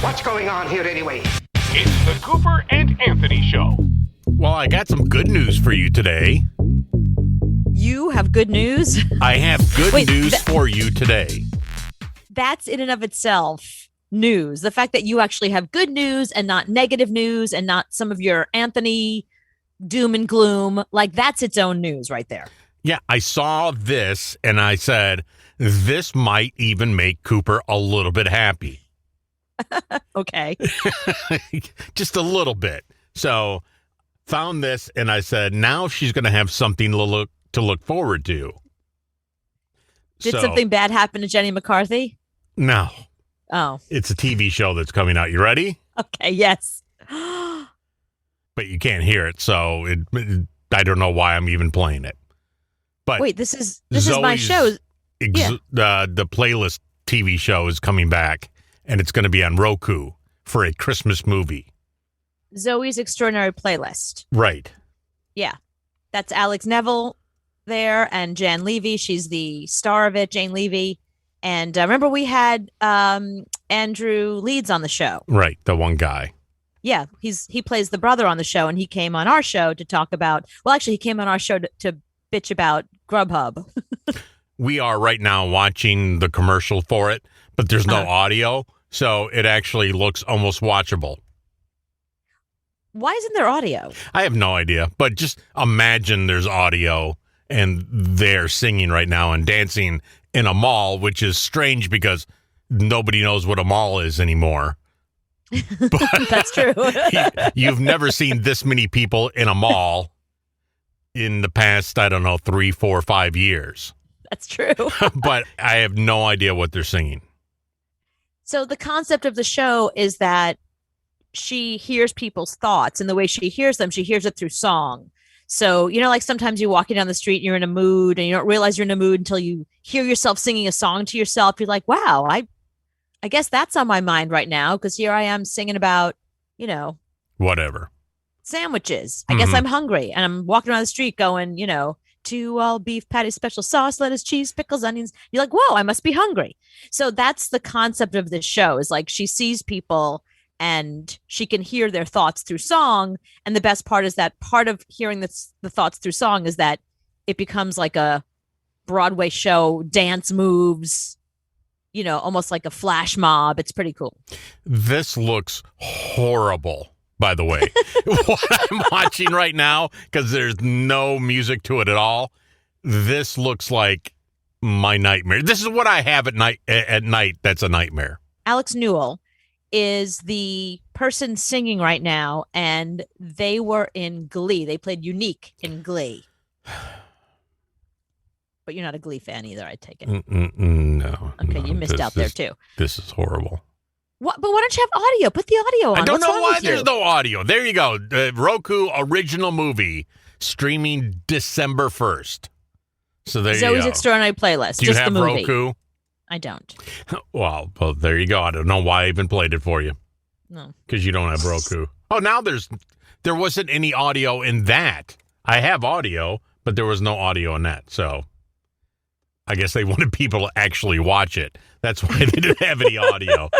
What's going on here anyway? It's the Cooper and Anthony Show. Well, I got some good news for you today. You have good news? I have good news for you today. That's in and of itself news. The fact that you actually have good news and not negative news and not some of your Anthony doom and gloom, like that's its own news right there. Yeah, I saw this and I said, this might even make Cooper a little bit happy. Okay. Just a little bit. So found this and I said, now she's going to have something to look forward to. Did something bad happen to Jenny McCarthy? No. Oh. It's a TV show that's coming out. You ready? Okay, yes. But you can't hear it, so I don't know why I'm even playing it. But wait, this is my show. The playlist TV show is coming back, and it's going to be on Roku for a Christmas movie. Zoey's Extraordinary Playlist. Right. Yeah. That's Alex Neville there and Jan Levy. She's the star of it, Jane Levy. And remember we had Andrew Leeds on the show. Right, the one guy. Yeah, he plays the brother on the show, and he came on our show to talk about, well, actually, he came on our show to bitch about Grubhub. We are right now watching the commercial for it, but there's no audio, so it actually looks almost watchable. Why isn't there audio? I have no idea, but just imagine there's audio, and they're singing right now and dancing in a mall, which is strange because nobody knows what a mall is anymore. But that's true. You've never seen this many people in a mall in the past, I don't know, 3, 4, 5 years. That's true. But I have no idea what they're singing. So the concept of the show is that she hears people's thoughts, and the way she hears them, she hears it through song. So, like sometimes you're walking down the street, you're in a mood, and you don't realize you're in a mood until you hear yourself singing a song to yourself. You're like, wow, I guess that's on my mind right now, because here I am singing about, whatever. Sandwiches. I guess I'm hungry, and I'm walking around the street going, 2 all beef patties, special sauce, lettuce, cheese, pickles, onions. You're like, whoa, I must be hungry. So that's the concept of this show, is like she sees people and she can hear their thoughts through song. And the best part is that part of hearing the thoughts through song is that it becomes like a Broadway show, dance moves, almost like a flash mob. It's pretty cool. This looks horrible, by the way. What I'm watching right now, because there's no music to it at all, this looks like my nightmare. This is what I have at night that's a nightmare. Alex Newell is the person singing right now, and they were in Glee. They played Unique in Glee. But you're not a Glee fan either, I take it. No. Okay, you missed out there too. This is horrible. What? But why don't you have audio? Put the audio on. I don't What's know wrong why with there's you? no audio. There you go. The Roku original movie streaming December 1st. So there you go. Zoey's Extraordinary Playlist. Do you just have the movie. Roku? I don't. Well, there you go. I don't know why I even played it for you. No. Because you don't have Roku. Oh, now there wasn't any audio in that. I have audio, but there was no audio in that. So I guess they wanted people to actually watch it. That's why they didn't have any audio.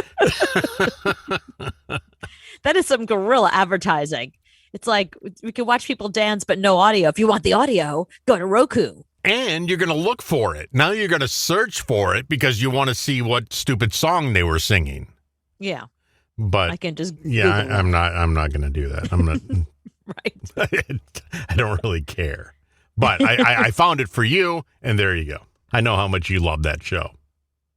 That is some guerrilla advertising. It's like we can watch people dance, but no audio. If you want the audio, go to Roku. And you're going to look for it. Now you're going to search for it because you want to see what stupid song they were singing. Yeah. But I can just I'm not going to do that. I'm not. Right. I don't really care. But I found it for you, and there you go. I know how much you love that show.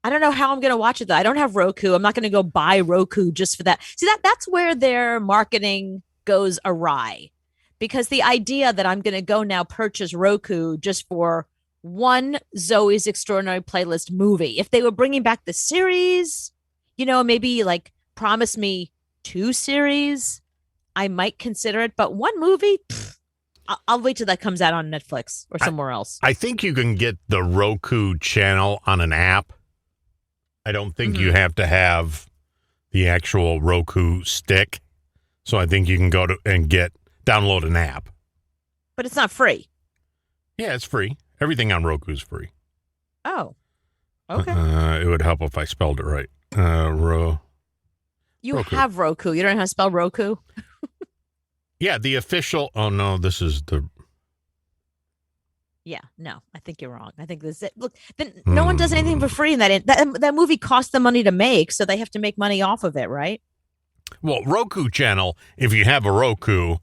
I don't know how I'm going to watch it, though. I don't have Roku. I'm not going to go buy Roku just for that. See, that's where their marketing goes awry. Because the idea that I'm going to go now purchase Roku just for one Zoey's Extraordinary Playlist movie. If they were bringing back the series, maybe like promise me 2 series, I might consider it. But one movie, I'll wait till that comes out on Netflix or somewhere else. I think you can get the Roku channel on an app. I don't think you have to have the actual Roku stick. So I think you can go to and download an app. But it's not free. Yeah, it's free. Everything on Roku is free. Oh, okay. It would help if I spelled it right. You Roku. have Roku. You don't know how to spell Roku? Yeah, the official. Oh no, this is the. Yeah, no, I think you're wrong. I think this is it. Look, then no one does anything for free, and that movie cost them money to make, so they have to make money off of it, right? Well, Roku channel. If you have a Roku,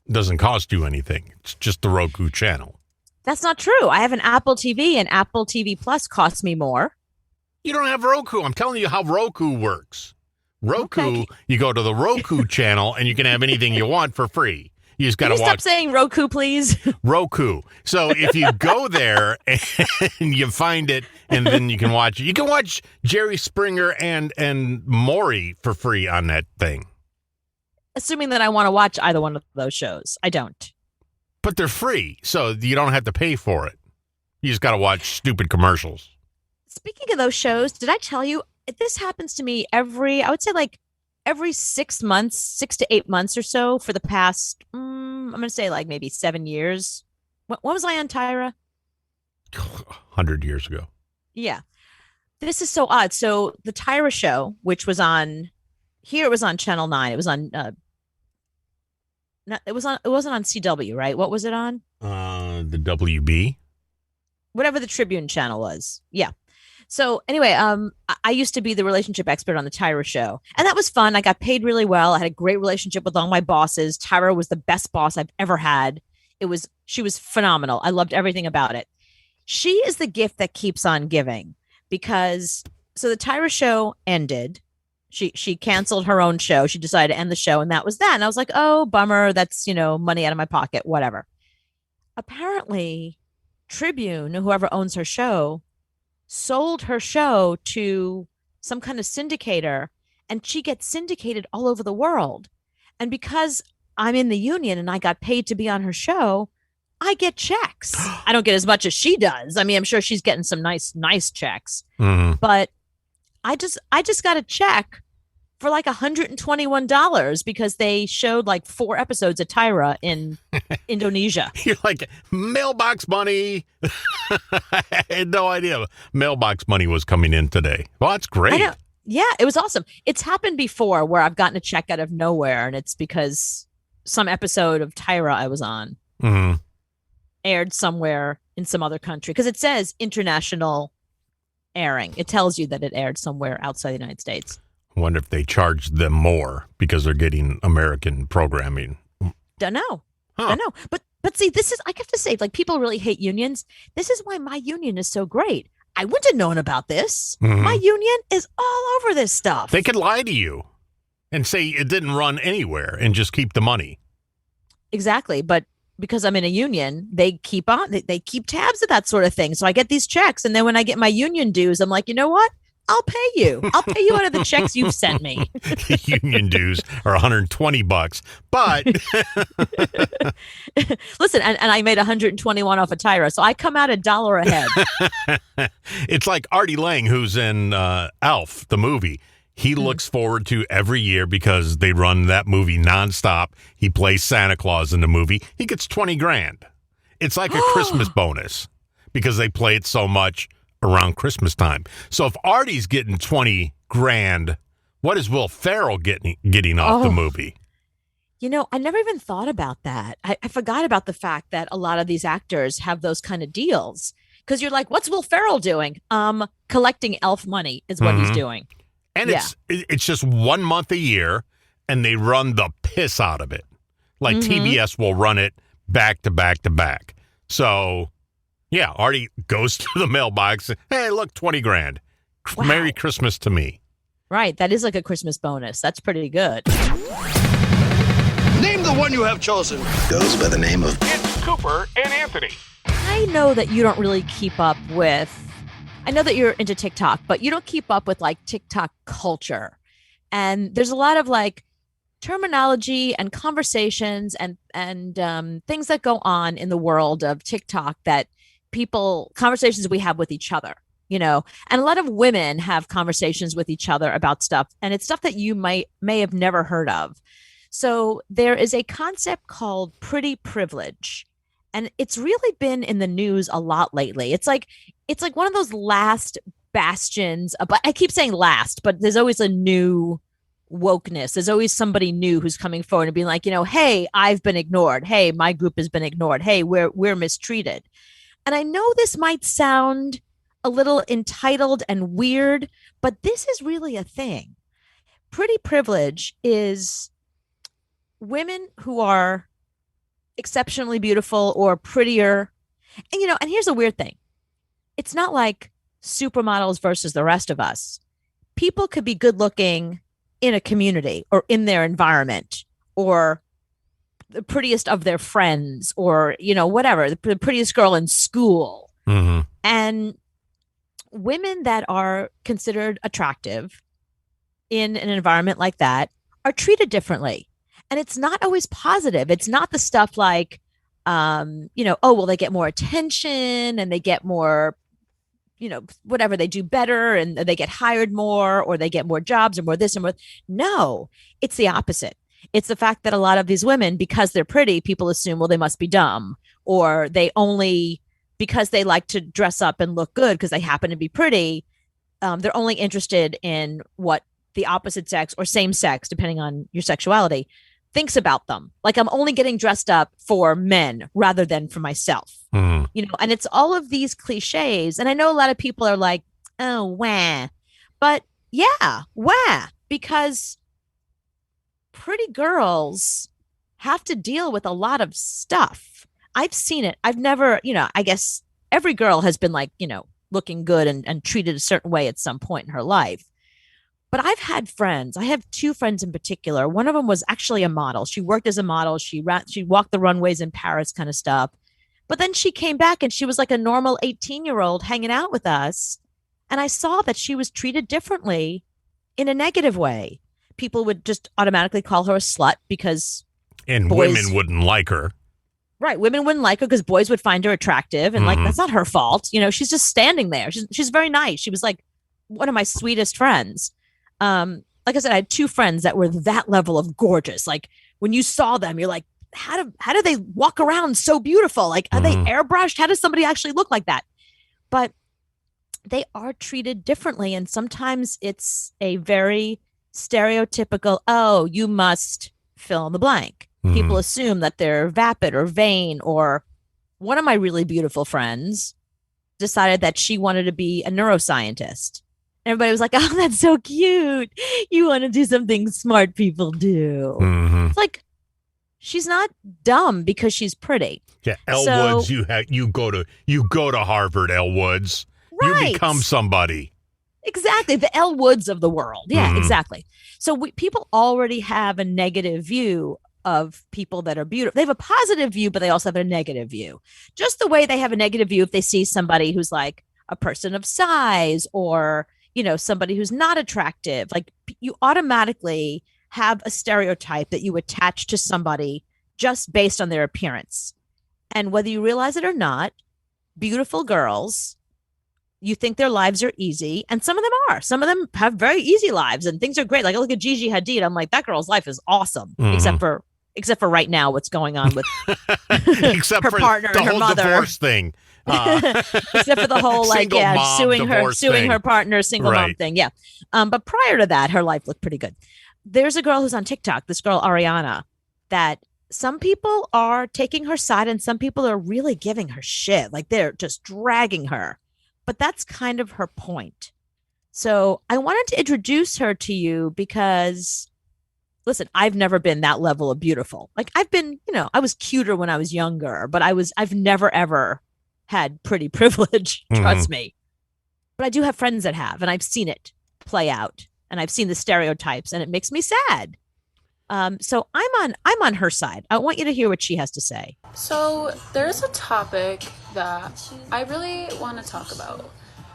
doesn't cost you anything. It's just the Roku channel. That's not true. I have an Apple TV, and Apple TV Plus costs me more. You don't have Roku. I'm telling you how Roku works. Roku, Okay. you go to the Roku channel and you can have anything you want for free. You just got Can to you stop watch saying Roku, please? Roku. So if you go there and you find it, and then you can watch it. You can watch Jerry Springer and Maury for free on that thing. Assuming that I want to watch either one of those shows. I don't. But they're free, so you don't have to pay for it. You just got to watch stupid commercials. Speaking of those shows, did I tell you this happens to me I would say like every 6 months, 6 to 8 months or so for the past, I'm going to say like maybe 7 years. When was I on Tyra? 100 years ago. Yeah. This is so odd. So the Tyra show, which was on here, it was on Channel 9. It was on, it wasn't on CW, right? What was it on? The WB. Whatever the Tribune channel was. Yeah. So anyway, I used to be the relationship expert on the Tyra show, and that was fun. I got paid really well. I had a great relationship with all my bosses. Tyra was the best boss I've ever had. She was phenomenal. I loved everything about it. She is the gift that keeps on giving because so the Tyra show ended. She canceled her own show. She decided to end the show, and that was that. And I was like, oh, bummer. That's, money out of my pocket, whatever. Apparently, Tribune, whoever owns her show, sold her show to some kind of syndicator, and she gets syndicated all over the world. And because I'm in the union and I got paid to be on her show, I get checks. I don't get as much as she does. I mean, I'm sure she's getting some nice checks. Mm-hmm. But I just got a check for like $121 because they showed like 4 episodes of Tyra in Indonesia. You're like, mailbox money. I had no idea mailbox money was coming in today. Well, that's great. Yeah, it was awesome. It's happened before where I've gotten a check out of nowhere, and it's because some episode of Tyra I was on aired somewhere in some other country because it says international airing. It tells you that it aired somewhere outside the United States. I wonder if they charged them more because they're getting American programming. Don't know. Huh. Don't know. But see, this is, I have to say, like, people really hate unions. This is why my union is so great. I wouldn't have known about this. My union is all over this stuff. They could lie to you and say it didn't run anywhere and just keep the money. Exactly. But because I'm in a union, they keep tabs of that sort of thing. So I get these checks. And then when I get my union dues, I'm like, you know what? I'll pay you. I'll pay you out of the checks you've sent me. Union dues are $120, but listen, and I made 121 off of Tyra, so I come out $1 ahead. It's like Artie Lang, who's in Elf, the movie. He looks forward to every year because they run that movie nonstop. He plays Santa Claus in the movie. He gets $20,000. It's like a Christmas bonus because they play it so much around Christmas time. So if Artie's getting $20,000, what is Will Ferrell getting off the movie? I never even thought about that. I forgot about the fact that a lot of these actors have those kind of deals because you're like, what's Will Ferrell doing? Collecting elf money is what he's doing. And it's just 1 month a year, and they run the piss out of it. Like TBS will run it back to back to back. So yeah, Artie goes to the mailbox. Hey, look, $20,000. Wow. Merry Christmas to me. Right. That is like a Christmas bonus. That's pretty good. Name the one you have chosen. Goes by the name of... It's Cooper and Anthony. I know that you don't really keep up with... I know that you're into TikTok, but you don't keep up with like TikTok culture. And there's a lot of like terminology and conversations and things that go on in the world of TikTok that conversations we have with each other, and a lot of women have conversations with each other about stuff, and it's stuff that you may have never heard of. So there is a concept called pretty privilege, and it's really been in the news a lot lately. It's like one of those last bastions, but I keep saying last, but there's always a new wokeness. There's always somebody new who's coming forward and being like, hey, I've been ignored. Hey, my group has been ignored. Hey, we're mistreated. And I know this might sound a little entitled and weird, but this is really a thing. Pretty privilege is women who are exceptionally beautiful or prettier. And here's a weird thing. It's not like supermodels versus the rest of us. People could be good looking in a community or in their environment or the prettiest of their friends or, whatever, the prettiest girl in school. Mm-hmm. And women that are considered attractive in an environment like that are treated differently. And it's not always positive. It's not the stuff like, they get more attention and they get more, whatever, they do better and they get hired more or they get more jobs or more this and more. No, it's the opposite. It's the fact that a lot of these women, because they're pretty, people assume, well, they must be dumb, or they only, because they like to dress up and look good because they happen to be pretty, they're only interested in what the opposite sex or same sex, depending on your sexuality, thinks about them. Like, I'm only getting dressed up for men rather than for myself. Mm. And it's all of these cliches. And I know a lot of people are like, oh, wah. But yeah, wah. Because pretty girls have to deal with a lot of stuff. I've seen it. I've never, I guess every girl has been like, looking good and treated a certain way at some point in her life. But I've had friends. I have two friends in particular. One of them was actually a model. She worked as a model. She walked the runways in Paris kind of stuff. But then she came back and she was like a normal 18-year-old hanging out with us. And I saw that she was treated differently in a negative way. People would just automatically call her a slut because women wouldn't like her. Right. Women wouldn't like her because boys would find her attractive. And like, that's not her fault. She's just standing there. She's very nice. She was like one of my sweetest friends. Like I said, I had two friends that were that level of gorgeous. Like, when you saw them, you're like, how do they walk around so beautiful? Like, are they airbrushed? How does somebody actually look like that? But they are treated differently. And sometimes it's a very stereotypical, oh, you must fill in the blank. People assume that they're vapid or vain. Or one of my really beautiful friends decided that she wanted to be a neuroscientist. Everybody was like, oh, that's so cute. You want to do something smart people do. Mm-hmm. It's like, she's not dumb because she's pretty. Yeah, Woods, you go to Harvard, Elle Woods. Right. You become somebody. Exactly. The Elle Woods of the world. Yeah, exactly. So people already have a negative view of people that are beautiful. They have a positive view, but they also have a negative view. Just the way they have a negative view if they see somebody who's like a person of size or, somebody who's not attractive. Like, you automatically have a stereotype that you attach to somebody just based on their appearance. And whether you realize it or not, beautiful girls, you think their lives are easy, and some of them are. Some of them have very easy lives and things are great. Like, I look at Gigi Hadid, I'm like, that girl's life is awesome, except for right now, what's going on with except her for partner the and her whole mother. divorce thing. Except for the whole suing her partner, single mom thing. Yeah. But prior to that, her life looked pretty good. There's a girl who's on TikTok, this girl Ariana, that some people are taking her side and some people are really giving her shit. Like, they're just dragging her. But that's kind of her point. So I wanted to introduce her to you because, listen, I've never been that level of beautiful. Like, I've been, I was cuter when I was younger, but I've never, ever had pretty privilege. Trust me. But I do have friends that have, and I've seen it play out, and I've seen the stereotypes, and it makes me sad. So I'm on her side. I want you to hear what she has to say. So there's a topic that I really want to talk about.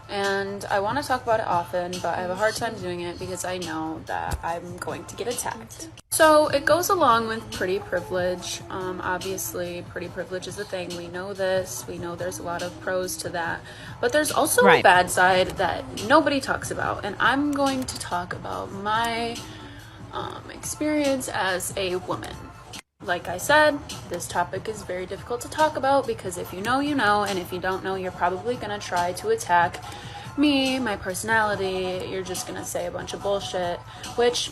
And I want to talk about it often, but I have a hard time doing it because I know that I'm going to get attacked. So it goes along with pretty privilege. Obviously, pretty privilege is a thing. We know this. We know there's a lot of pros to that. But there's also a bad side that nobody talks about. And I'm going to talk about my experience as a woman. Like I said, this topic is very difficult to talk about because if you know, you know, and if you don't know, you're probably going to try to attack me, my personality. You're just going to say a bunch of bullshit, which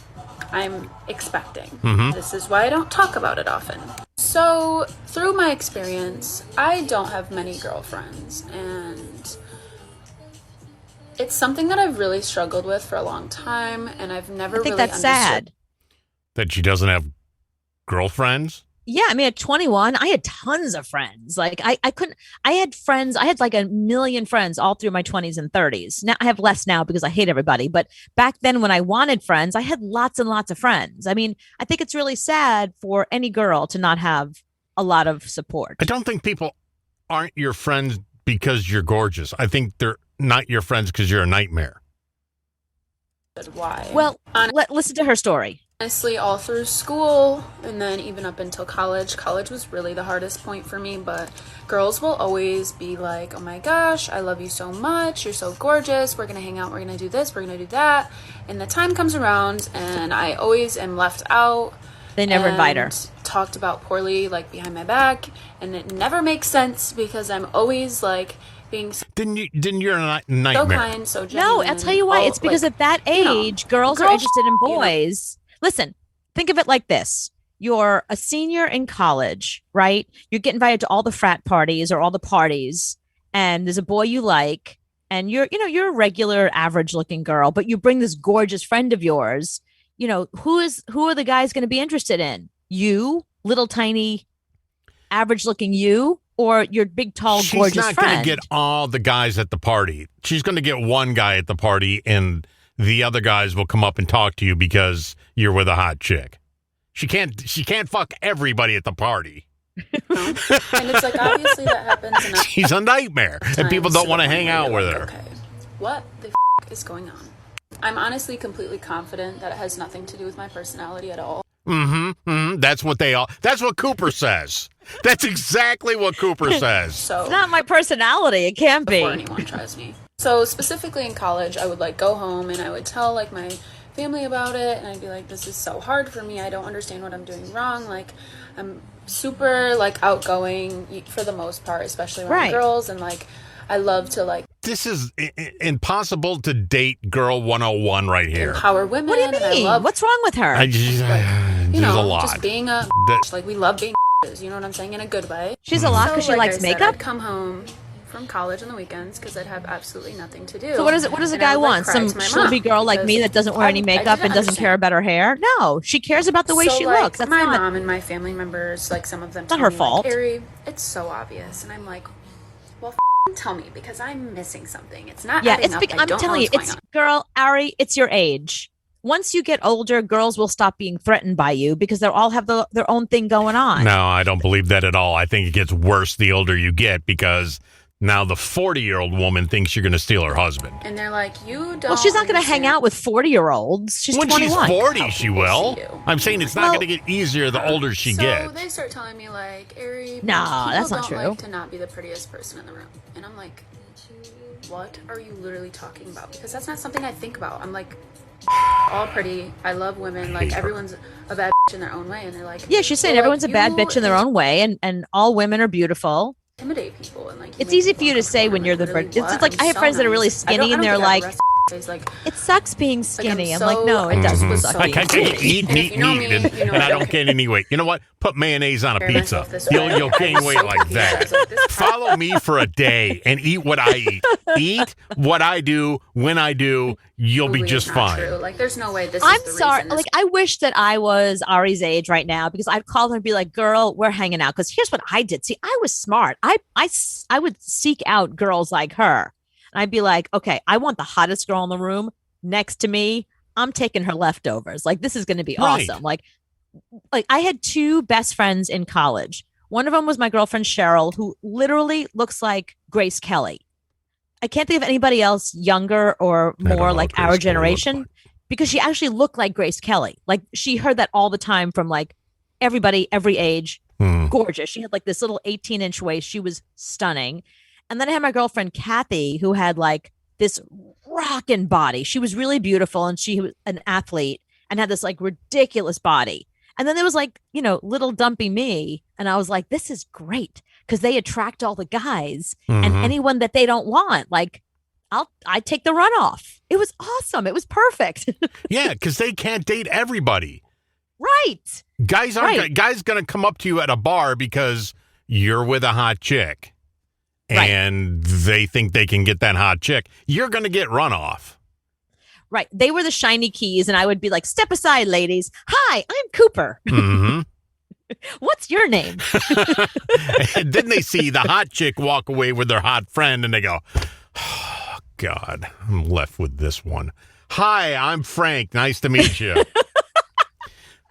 I'm expecting. Mm-hmm. This is why I don't talk about it often. So, through my experience, I don't have many girlfriends, and it's something that I've really struggled with for a long time, and I've never I think really that's understood. sad. That she doesn't have girlfriends? Yeah, I mean, at 21, I had tons of friends. Like, I couldn't, I had friends, I had like a million friends all through my 20s and 30s. Now I have less now because I hate everybody. But back then, when I wanted friends, I had lots and lots of friends. I mean, I think it's really sad for any girl to not have a lot of support. I don't think people aren't your friends because you're gorgeous. I think they're not your friends because you're a nightmare. Why? Well, listen to her story. Honestly, all through school and then even up until college was really the hardest point for me, but girls will always be like, oh my gosh, I love you so much, you're so gorgeous, we're gonna hang out, we're gonna do this, we're gonna do that, and the time comes around and I always am left out. They never invite her. Talked about poorly, like behind my back, and it never makes sense because I'm always like being Didn't you're a so nightmare? kind, so genuine. No, I'll tell you why. It's because at that age, girls are interested in boys. Listen, think of it like this. You're a senior in college, right? You get invited to all the frat parties or all the parties, and there's a boy you like, and you're a regular, average-looking girl, but you bring this gorgeous friend of yours. Who are the guys going to be interested in? You, little tiny, average-looking you, or your big, tall, gorgeous friend? She's not going to get all the guys at the party. She's going to get one guy at the party, and the other guys will come up and talk to you because you're with a hot chick. She can't fuck everybody at the party. And it's like, obviously that happens. And she's a nightmare, and people don't want to hang out with her. Okay, what the is going on? I'm honestly completely confident that it has nothing to do with my personality at all. That's what Cooper says. That's exactly what Cooper says. So it's not my personality. It can't be. Before anyone tries me. So specifically in college, I would like go home and I would tell like my family about it, and I'd be like, this is so hard for me. I don't understand what I'm doing wrong. Like, I'm super like outgoing for the most part, especially around girls, and like I love to like. This is impossible to date girl 101 right here. Empower women. What do you mean? What's wrong with her? There's a lot. Just being a like we love being you know what I'm saying, in a good way. She's a lot because she likes makeup. I'd come home from college on the weekends because I'd have absolutely nothing to do. So what does a guy want? Some schlubby girl like me that doesn't wear any makeup and doesn't care about her hair? No, she cares about the way she looks. That's my mom and my family members, like some of them, not her fault. Like, Carrie, it's so obvious, and I'm like, well, tell me because I'm missing something. It's not. Yeah, I'm telling you, it's girl, Ari, it's your age. Once you get older, girls will stop being threatened by you because they'll all have their own thing going on. No, I don't believe that at all. I think it gets worse the older you get because now the 40-year-old woman thinks you're going to steal her husband. And they're like, you don't. Well, she's not going to hang out with 40-year-olds. She's when 21. She's 40, she will. I'm saying it's not going to get easier the older she gets. So they start telling me like, Ari, no, that's not true. Like to not be the prettiest person in the room. And I'm like, what are you literally talking about? Because that's not something I think about. I'm like, all pretty. I love women. Like everyone's a bad bitch in their own way. And they're like, yeah, she's saying well, everyone's a bad bitch in their own way, and all women are beautiful. Intimidate people and like. It's easy for you to say when you're the first. It's like I have friends that are really skinny and they're like, it sucks being skinny. I'm like, no, it doesn't suck. I can't eat meat, and I don't gain any weight. You know what? Put mayonnaise on a pizza. You'll gain weight like that. Follow me for a day and eat what I eat. Eat what I do when I do. You'll be just fine. True. Like, there's no way this I'm is the sorry. reason. Like, I wish that I was Ari's age right now because I'd call her and be like, girl, we're hanging out. Because here's what I did. See, I was smart. I would seek out girls like her. And I'd be like, okay, I want the hottest girl in the room next to me. I'm taking her leftovers. Like, this is going to be awesome. Like I had two best friends in college. One of them was my girlfriend, Cheryl, who literally looks like Grace Kelly. I can't think of anybody else younger or more like our generation because she actually looked like Grace Kelly. Like she heard that all the time from like everybody, every age. Gorgeous. She had like this little 18-inch waist. She was stunning. And then I had my girlfriend, Kathy, who had like this rockin' body. She was really beautiful and she was an athlete and had this like ridiculous body. And then there was like, little dumpy me. And I was like, this is great because they attract all the guys and anyone that they don't want. Like, I take the runoff. It was awesome. It was perfect. Yeah, because they can't date everybody. Right. Guys going to come up to you at a bar because you're with a hot chick. And they think they can get that hot chick. You're going to get run off. Right. They were the shiny keys, and I would be like, step aside, ladies. Hi, I'm Cooper. Mm-hmm. What's your name? And then they see the hot chick walk away with their hot friend, and they go, oh, God, I'm left with this one. Hi, I'm Frank. Nice to meet you.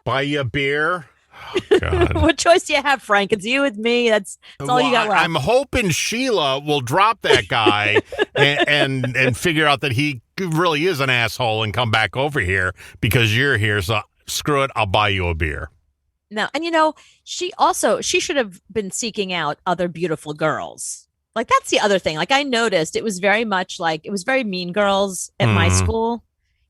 Buy you a beer? Oh, God. What choice do you have, Frank? It's you with me. That's all you got left. I'm hoping Sheila will drop that guy and figure out that he really is an asshole and come back over here because you're here. So screw it. I'll buy you a beer. No, and she should have been seeking out other beautiful girls. Like, that's the other thing. Like, I noticed it was very much like, it was very Mean Girls at my school.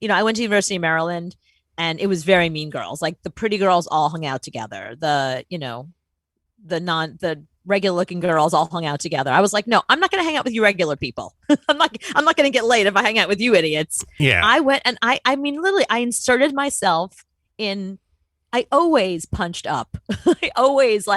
I went to University of Maryland, and it was very Mean Girls. Like, the pretty girls all hung out together. The regular looking girls all hung out together. I was like, no, I'm not going to hang out with you regular people. I'm not going to get laid if I hang out with you idiots. Yeah. I went and I mean, literally, I inserted myself in. I always punched up. I always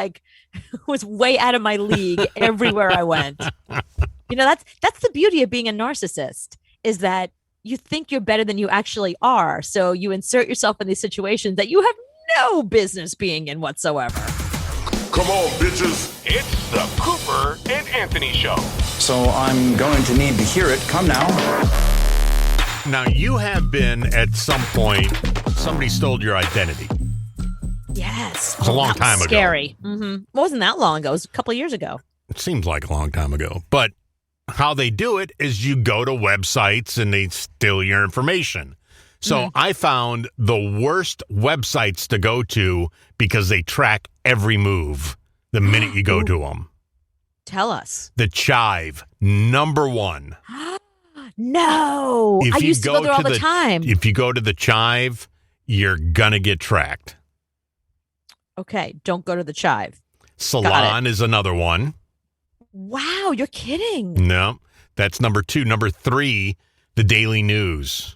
was way out of my league everywhere I went. That's the beauty of being a narcissist, is that you think you're better than you actually are. So you insert yourself in these situations that you have no business being in whatsoever. Come on, bitches. It's the Cooper and Anthony Show. So I'm going to need to hear it. Come now. Now, you have been, at some point, somebody stole your identity. Yes. It's a long time ago. Scary. Mm-hmm. It wasn't that long ago. It was a couple of years ago. It seems like a long time ago. But how they do it is you go to websites and they steal your information. So I found the worst websites to go to because they track every move the minute you go to them. Tell us. The Chive, #1. No. I used to go there all the time. If you go to the Chive, you're going to get tracked. Okay, don't go to the Chive. Salon is another one. Wow, you're kidding. No, that's #2. #3, the Daily News.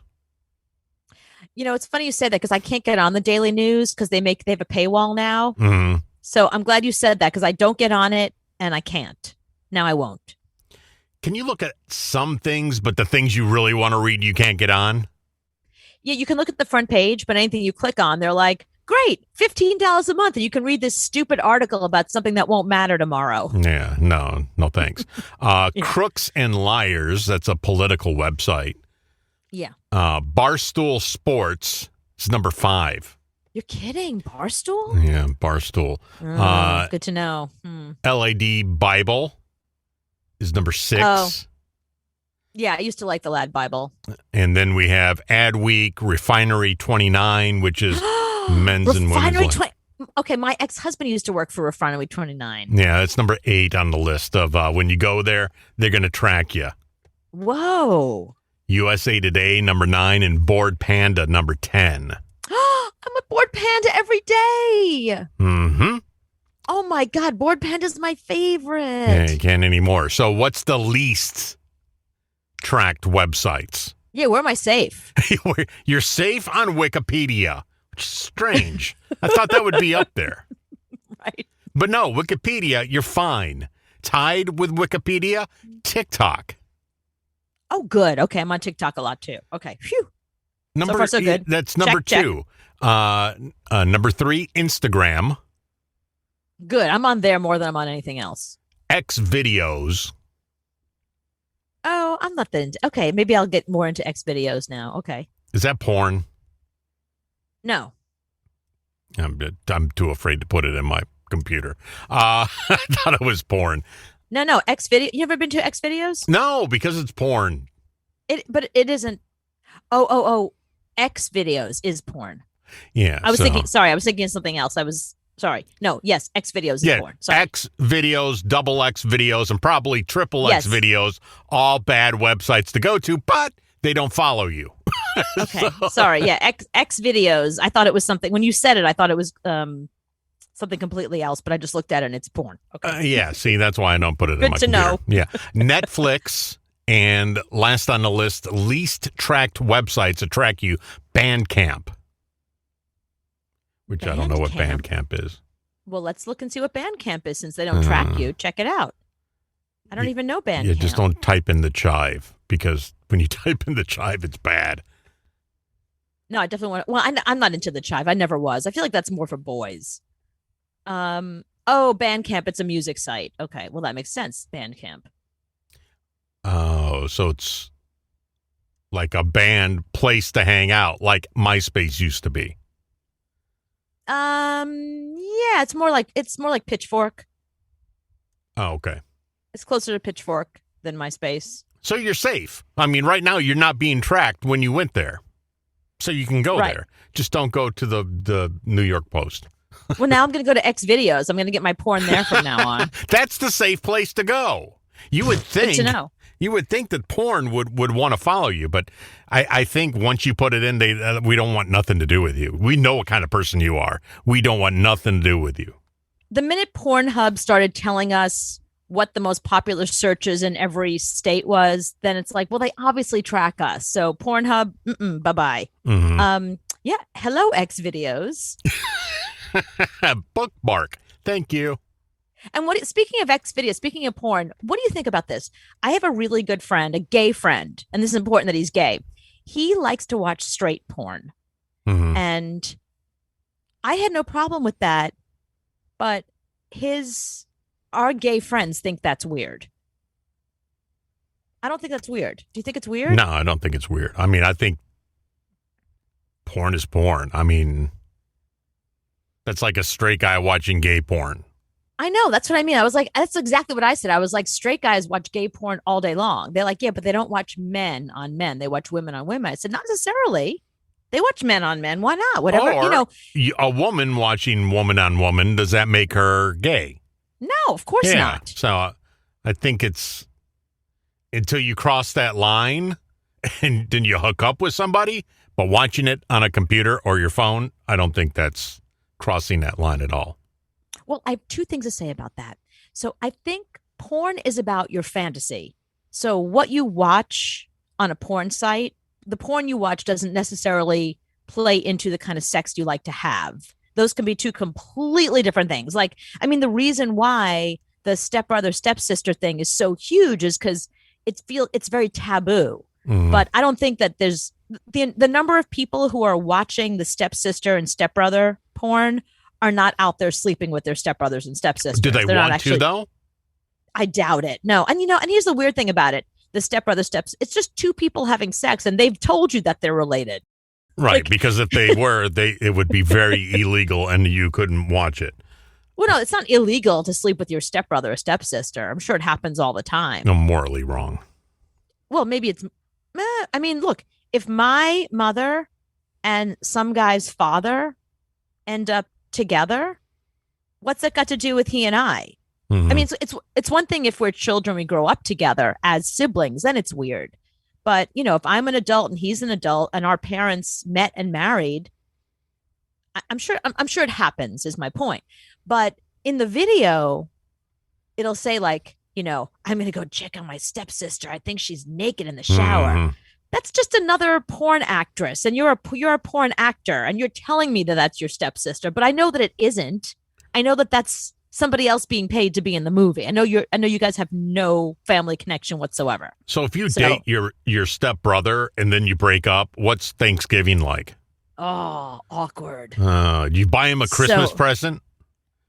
It's funny you said that because I can't get on the Daily News because they have a paywall now. Mm-hmm. So I'm glad you said that because I don't get on it and I can't. Now I won't. Can you look at some things, but the things you really want to read, you can't get on? Yeah, you can look at the front page, but anything you click on, they're like, great, $15 a month, and you can read this stupid article about something that won't matter tomorrow. Yeah, no thanks. Crooks and Liars, that's a political website. Yeah. Barstool Sports is #5. You're kidding? Barstool? Yeah, Barstool. Good to know. LAD Bible is #6. Oh. Yeah, I used to like the Lad Bible. And then we have Adweek, Refinery 29, which is men's and women's. Okay, my ex-husband used to work for Refinery 29. Yeah, that's #8 on the list of when you go there, they're going to track you. Whoa. USA Today, #9, and Bored Panda, #10. I'm a Bored Panda every day. Mm-hmm. Oh, my God. Bored Panda's my favorite. Yeah, you can't anymore. So what's the least tracked websites? Yeah, where am I safe? You're safe on Wikipedia, which is strange. I thought that would be up there. Right. But no, Wikipedia, you're fine. Tied with Wikipedia, TikTok. Oh, good. Okay, I'm on TikTok a lot, too. Okay. Phew. So far, so good. That's #2. #3, Instagram. Good. I'm on there more than I'm on anything else. X videos. Oh, I'm not that. Okay, maybe I'll get more into X videos now. Okay. Is that porn? No. I'm too afraid to put it in my computer. I thought it was porn. No. X video. You ever been to X videos? No, because it's porn. But it isn't. Oh. X videos is porn. Yeah. I was thinking of something else. Sorry. No, yes, X videos is porn. Sorry. X videos, XX videos, and probably triple X videos, all bad websites to go to, but they don't follow you. Okay. Sorry. Yeah, X videos. I thought it was something. When you said it, I thought it was something completely else, but I just looked at it and it's porn. Okay. Yeah, see, that's why I don't put it in my computer. Good to know. Yeah. Netflix And last on the list, least tracked websites to track you, Bandcamp. Which I don't know what Bandcamp is. Well, let's look and see what Bandcamp is since they don't track you. Check it out. I don't even know Bandcamp. You just don't type in the chive because when you type in the chive, it's bad. No, I definitely want to. Well, I'm not into the chive. I never was. I feel like that's more for boys. Oh, Bandcamp. It's a music site. Okay. Well, that makes sense. Bandcamp. Oh, so it's like a band place to hang out, like MySpace used to be. Yeah, it's more like Pitchfork. Oh, okay. It's closer to Pitchfork than MySpace. So you're safe. I mean, right now you're not being tracked when you went there. So you can go there. Just don't go to the New York Post. Well, now I'm going to go to X videos. I'm going to get my porn there from now on. That's the safe place to go. You would think. Good to know. You would think that porn would want to follow you, but I think once you put it in, we don't want nothing to do with you. We know what kind of person you are. We don't want nothing to do with you. The minute Pornhub started telling us what the most popular searches in every state was, then it's like, well, they obviously track us. So Pornhub, bye-bye. Mm-hmm. Yeah. Hello, X videos. Bookmark. Thank you. And speaking of X videos, speaking of porn, what do you think about this? I have a really good friend, a gay friend, and this is important that he's gay. He likes to watch straight porn. Mm-hmm. And I had no problem with that, but our gay friends think that's weird. I don't think that's weird. Do you think it's weird? No, I don't think it's weird. I mean, I think porn is porn. I mean, that's like a straight guy watching gay porn. I know. That's what I mean. I was like, that's exactly what I said. I was like, straight guys watch gay porn all day long. They're like, yeah, but they don't watch men on men. They watch women on women. I said, not necessarily. They watch men on men. Why not? Whatever, or, a woman watching woman on woman, does that make her gay? No, of course not. So I think it's until you cross that line and then you hook up with somebody, but watching it on a computer or your phone, I don't think that's crossing that line at all. Well, I have two things to say about that. So I think porn is about your fantasy. So what you watch on a porn site, the porn you watch doesn't necessarily play into the kind of sex you like to have. Those can be two completely different things. Like, I mean, the reason why the stepbrother, stepsister thing is so huge is because it's very taboo. Mm. But I don't think that there's the number of people who are watching the stepsister and stepbrother porn are not out there sleeping with their stepbrothers and stepsisters. Do they want to, though? I doubt it. No. And, and here's the weird thing about it. The stepbrother, it's just two people having sex, and they've told you that they're related. Right, because if they were, it would be very illegal, and you couldn't watch it. Well, no, it's not illegal to sleep with your stepbrother or stepsister. I'm sure it happens all the time. No, morally wrong. Well, maybe it's... I mean, look, if my mother and some guy's father end up together, what's that got to do with he and I? Mm-hmm. I mean, it's one thing if we're children, we grow up together as siblings, then it's weird. But, if I'm an adult and he's an adult and our parents met and married, I'm sure it happens, is my point. But in the video, it'll say like, I'm going to go check on my stepsister. I think she's naked in the shower. Mm-hmm. That's just another porn actress, and you're a porn actor, and you're telling me that that's your stepsister, but I know that it isn't. I know that that's somebody else being paid to be in the movie. I know you guys have no family connection whatsoever. So if you date your stepbrother and then you break up, what's Thanksgiving like? Oh, awkward. You buy him a Christmas present?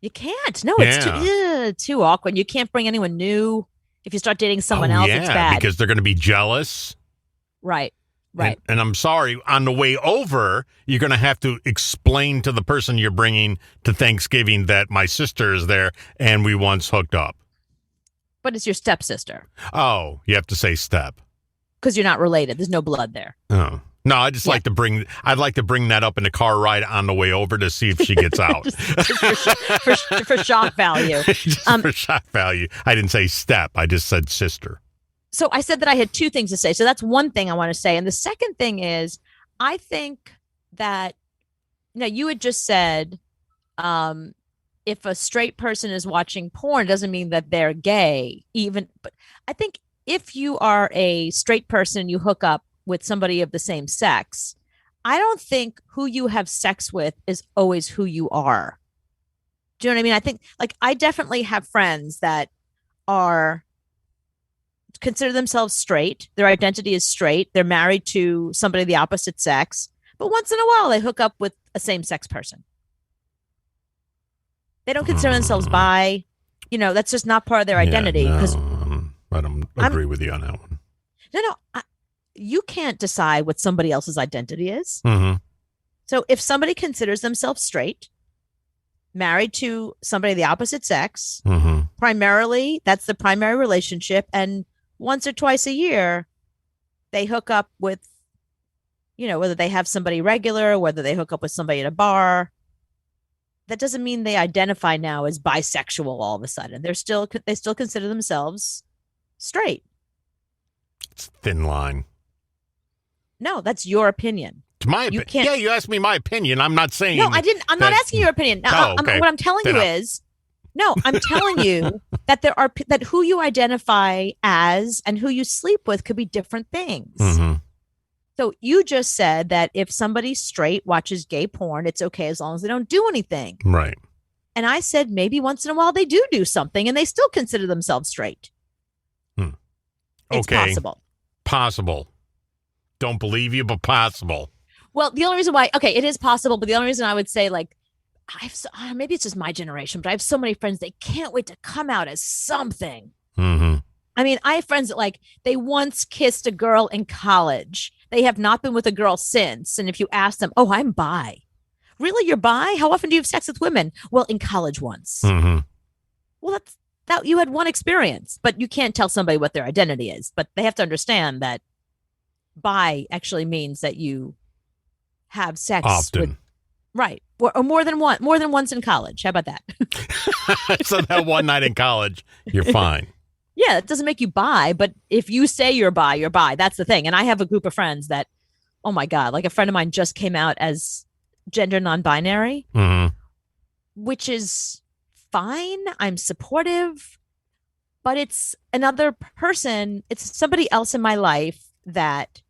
You can't. No, it's too awkward. You can't bring anyone new. If you start dating someone else, it's bad. Because they're going to be jealous. Right. And I'm sorry, on the way over, you're going to have to explain to the person you're bringing to Thanksgiving that my sister is there and we once hooked up. But it's your stepsister. Oh, you have to say step. Because you're not related. There's no blood there. Oh. No, I'd like to bring that up in the car ride on the way over to see if she gets out. for shock value. For shock value. I didn't say step. I just said sister. So I said that I had two things to say. So that's one thing I want to say. And the second thing is, I think that, you had just said, if a straight person is watching porn, doesn't mean that they're gay, but I think if you are a straight person, you hook up with somebody of the same sex, I don't think who you have sex with is always who you are. Do you know what I mean? I think like I definitely have friends that are consider themselves straight. Their identity is straight. They're married to somebody of the opposite sex, but once in a while they hook up with a same sex person. They don't consider themselves bi. That's just not part of their identity. Because I don't agree with you on that one. no, you can't decide what somebody else's identity is. Mm-hmm. So if somebody considers themselves straight, married to somebody of the opposite sex, primarily, that's the primary relationship. And once or twice a year, they hook up with, whether they have somebody regular, whether they hook up with somebody at a bar. That doesn't mean they identify now as bisexual all of a sudden. They still consider themselves straight. It's a thin line. No, that's your opinion. It's my opinion. Yeah, you asked me my opinion. I'm not saying. No, I didn't. I'm not asking your opinion. Okay. What I'm telling you is, no, I'm telling you that that who you identify as and who you sleep with could be different things. Mm-hmm. So you just said that if somebody straight watches gay porn, it's okay as long as they don't do anything. Right. And I said maybe once in a while they do something and they still consider themselves straight. It's possible. Possible. Don't believe you, but possible. Well, the only reason why, it is possible, but the only reason I would say, like, maybe it's just my generation, but I have so many friends, they can't wait to come out as something. Mm-hmm. I mean, I have friends that, like, they once kissed a girl in college. They have not been with a girl since. And if you ask them, oh, I'm bi. Really? You're bi? How often do you have sex with women? Well, in college once. Mm-hmm. Well, that you had one experience, but you can't tell somebody what their identity is. But they have to understand that bi actually means that you have sex often. With, right. Or more than once in college. How about that? So that one night in college, you're fine. Yeah, it doesn't make you bi, but if you say you're bi, you're bi. That's the thing. And I have a group of friends that, oh my God, like a friend of mine just came out as gender non-binary, which is fine. I'm supportive, but it's another person. It's somebody else in my life that,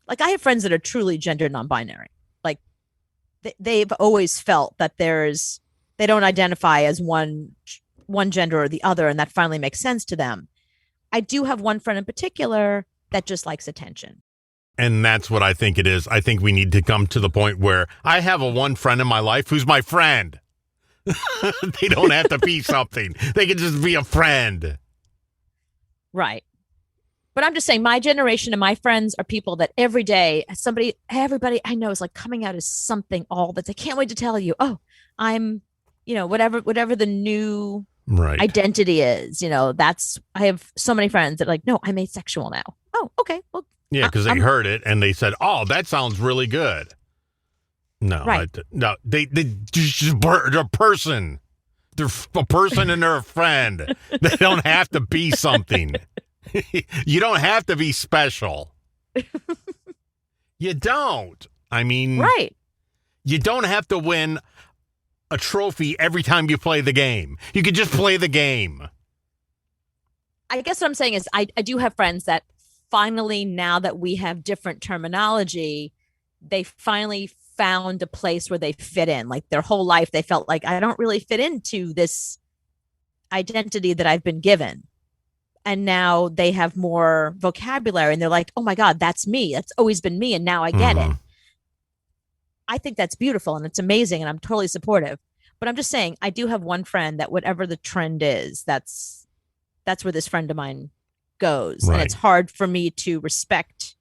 like, I have friends that are truly gender non-binary. Like they've always felt that they don't identify as one gender or the other, and that finally makes sense to them. I do have one friend in particular that just likes attention. And that's what I think it is. I think we need to come to the point where I have one friend in my life who's my friend. They don't have to be something. They can just be a friend. Right. But I'm just saying my generation and my friends are people that every day everybody I know is like coming out as something all that they can't wait to tell you. Oh, I'm, whatever the new identity is, I have so many friends that are like, no, I'm asexual now. Oh, okay. Well, yeah, because they heard it and they said, oh, that sounds really good. No, right. They're a person. They're a person and they're a friend. They don't have to be something. You don't have to be special. You don't. I mean, right. You don't have to win a trophy every time you play the game. You can just play the game. I guess what I'm saying is I do have friends that finally, now that we have different terminology, they finally found a place where they fit in. Like their whole life, they felt like, I don't really fit into this identity that I've been given. And now they have more vocabulary and they're like, oh my God, that's me. That's always been me. And now I get it. I think that's beautiful and it's amazing. And I'm totally supportive. But I'm just saying, I do have one friend that whatever the trend is, that's where this friend of mine goes. Right. And it's hard for me to respect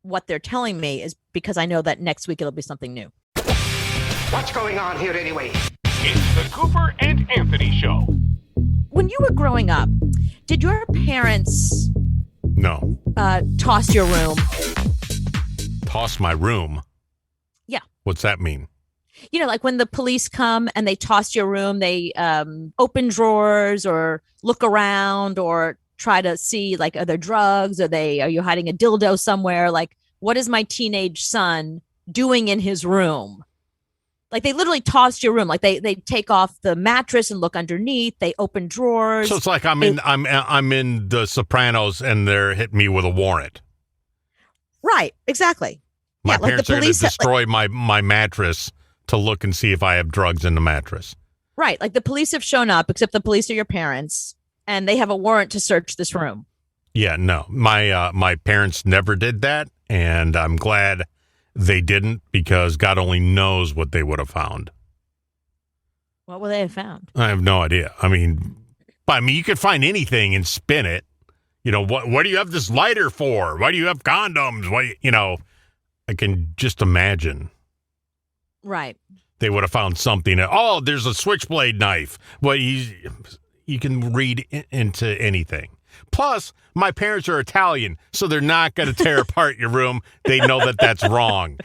what they're telling me is because I know that next week it'll be something new. What's going on here anyway? It's the Cooper and Anthony Show. When you were growing up, did your parents toss your room? Toss my room? Yeah. What's that mean? Like when the police come and they toss your room, they open drawers or look around or try to see, like, are there drugs? Are you hiding a dildo somewhere? Like, what is my teenage son doing in his room? Like they literally tossed your room. Like they take off the mattress and look underneath. They open drawers. So it's like I'm in The Sopranos and they're hitting me with a warrant. Right, exactly. My like parents are going to destroy my mattress to look and see if I have drugs in the mattress. Right, like the police have shown up, except the police are your parents, and they have a warrant to search this room. Yeah, no, my parents never did that, and I'm glad they didn't, because God only knows what they would have found. What would they have found? I have no idea. I mean, you could find anything and spin it. You know, what do you have this lighter for? Why do you have condoms? I can just imagine. Right. They would have found something. Oh, there's a switchblade knife. Well, you can read into anything. Plus, my parents are Italian, so they're not going to tear apart your room. They know that that's wrong.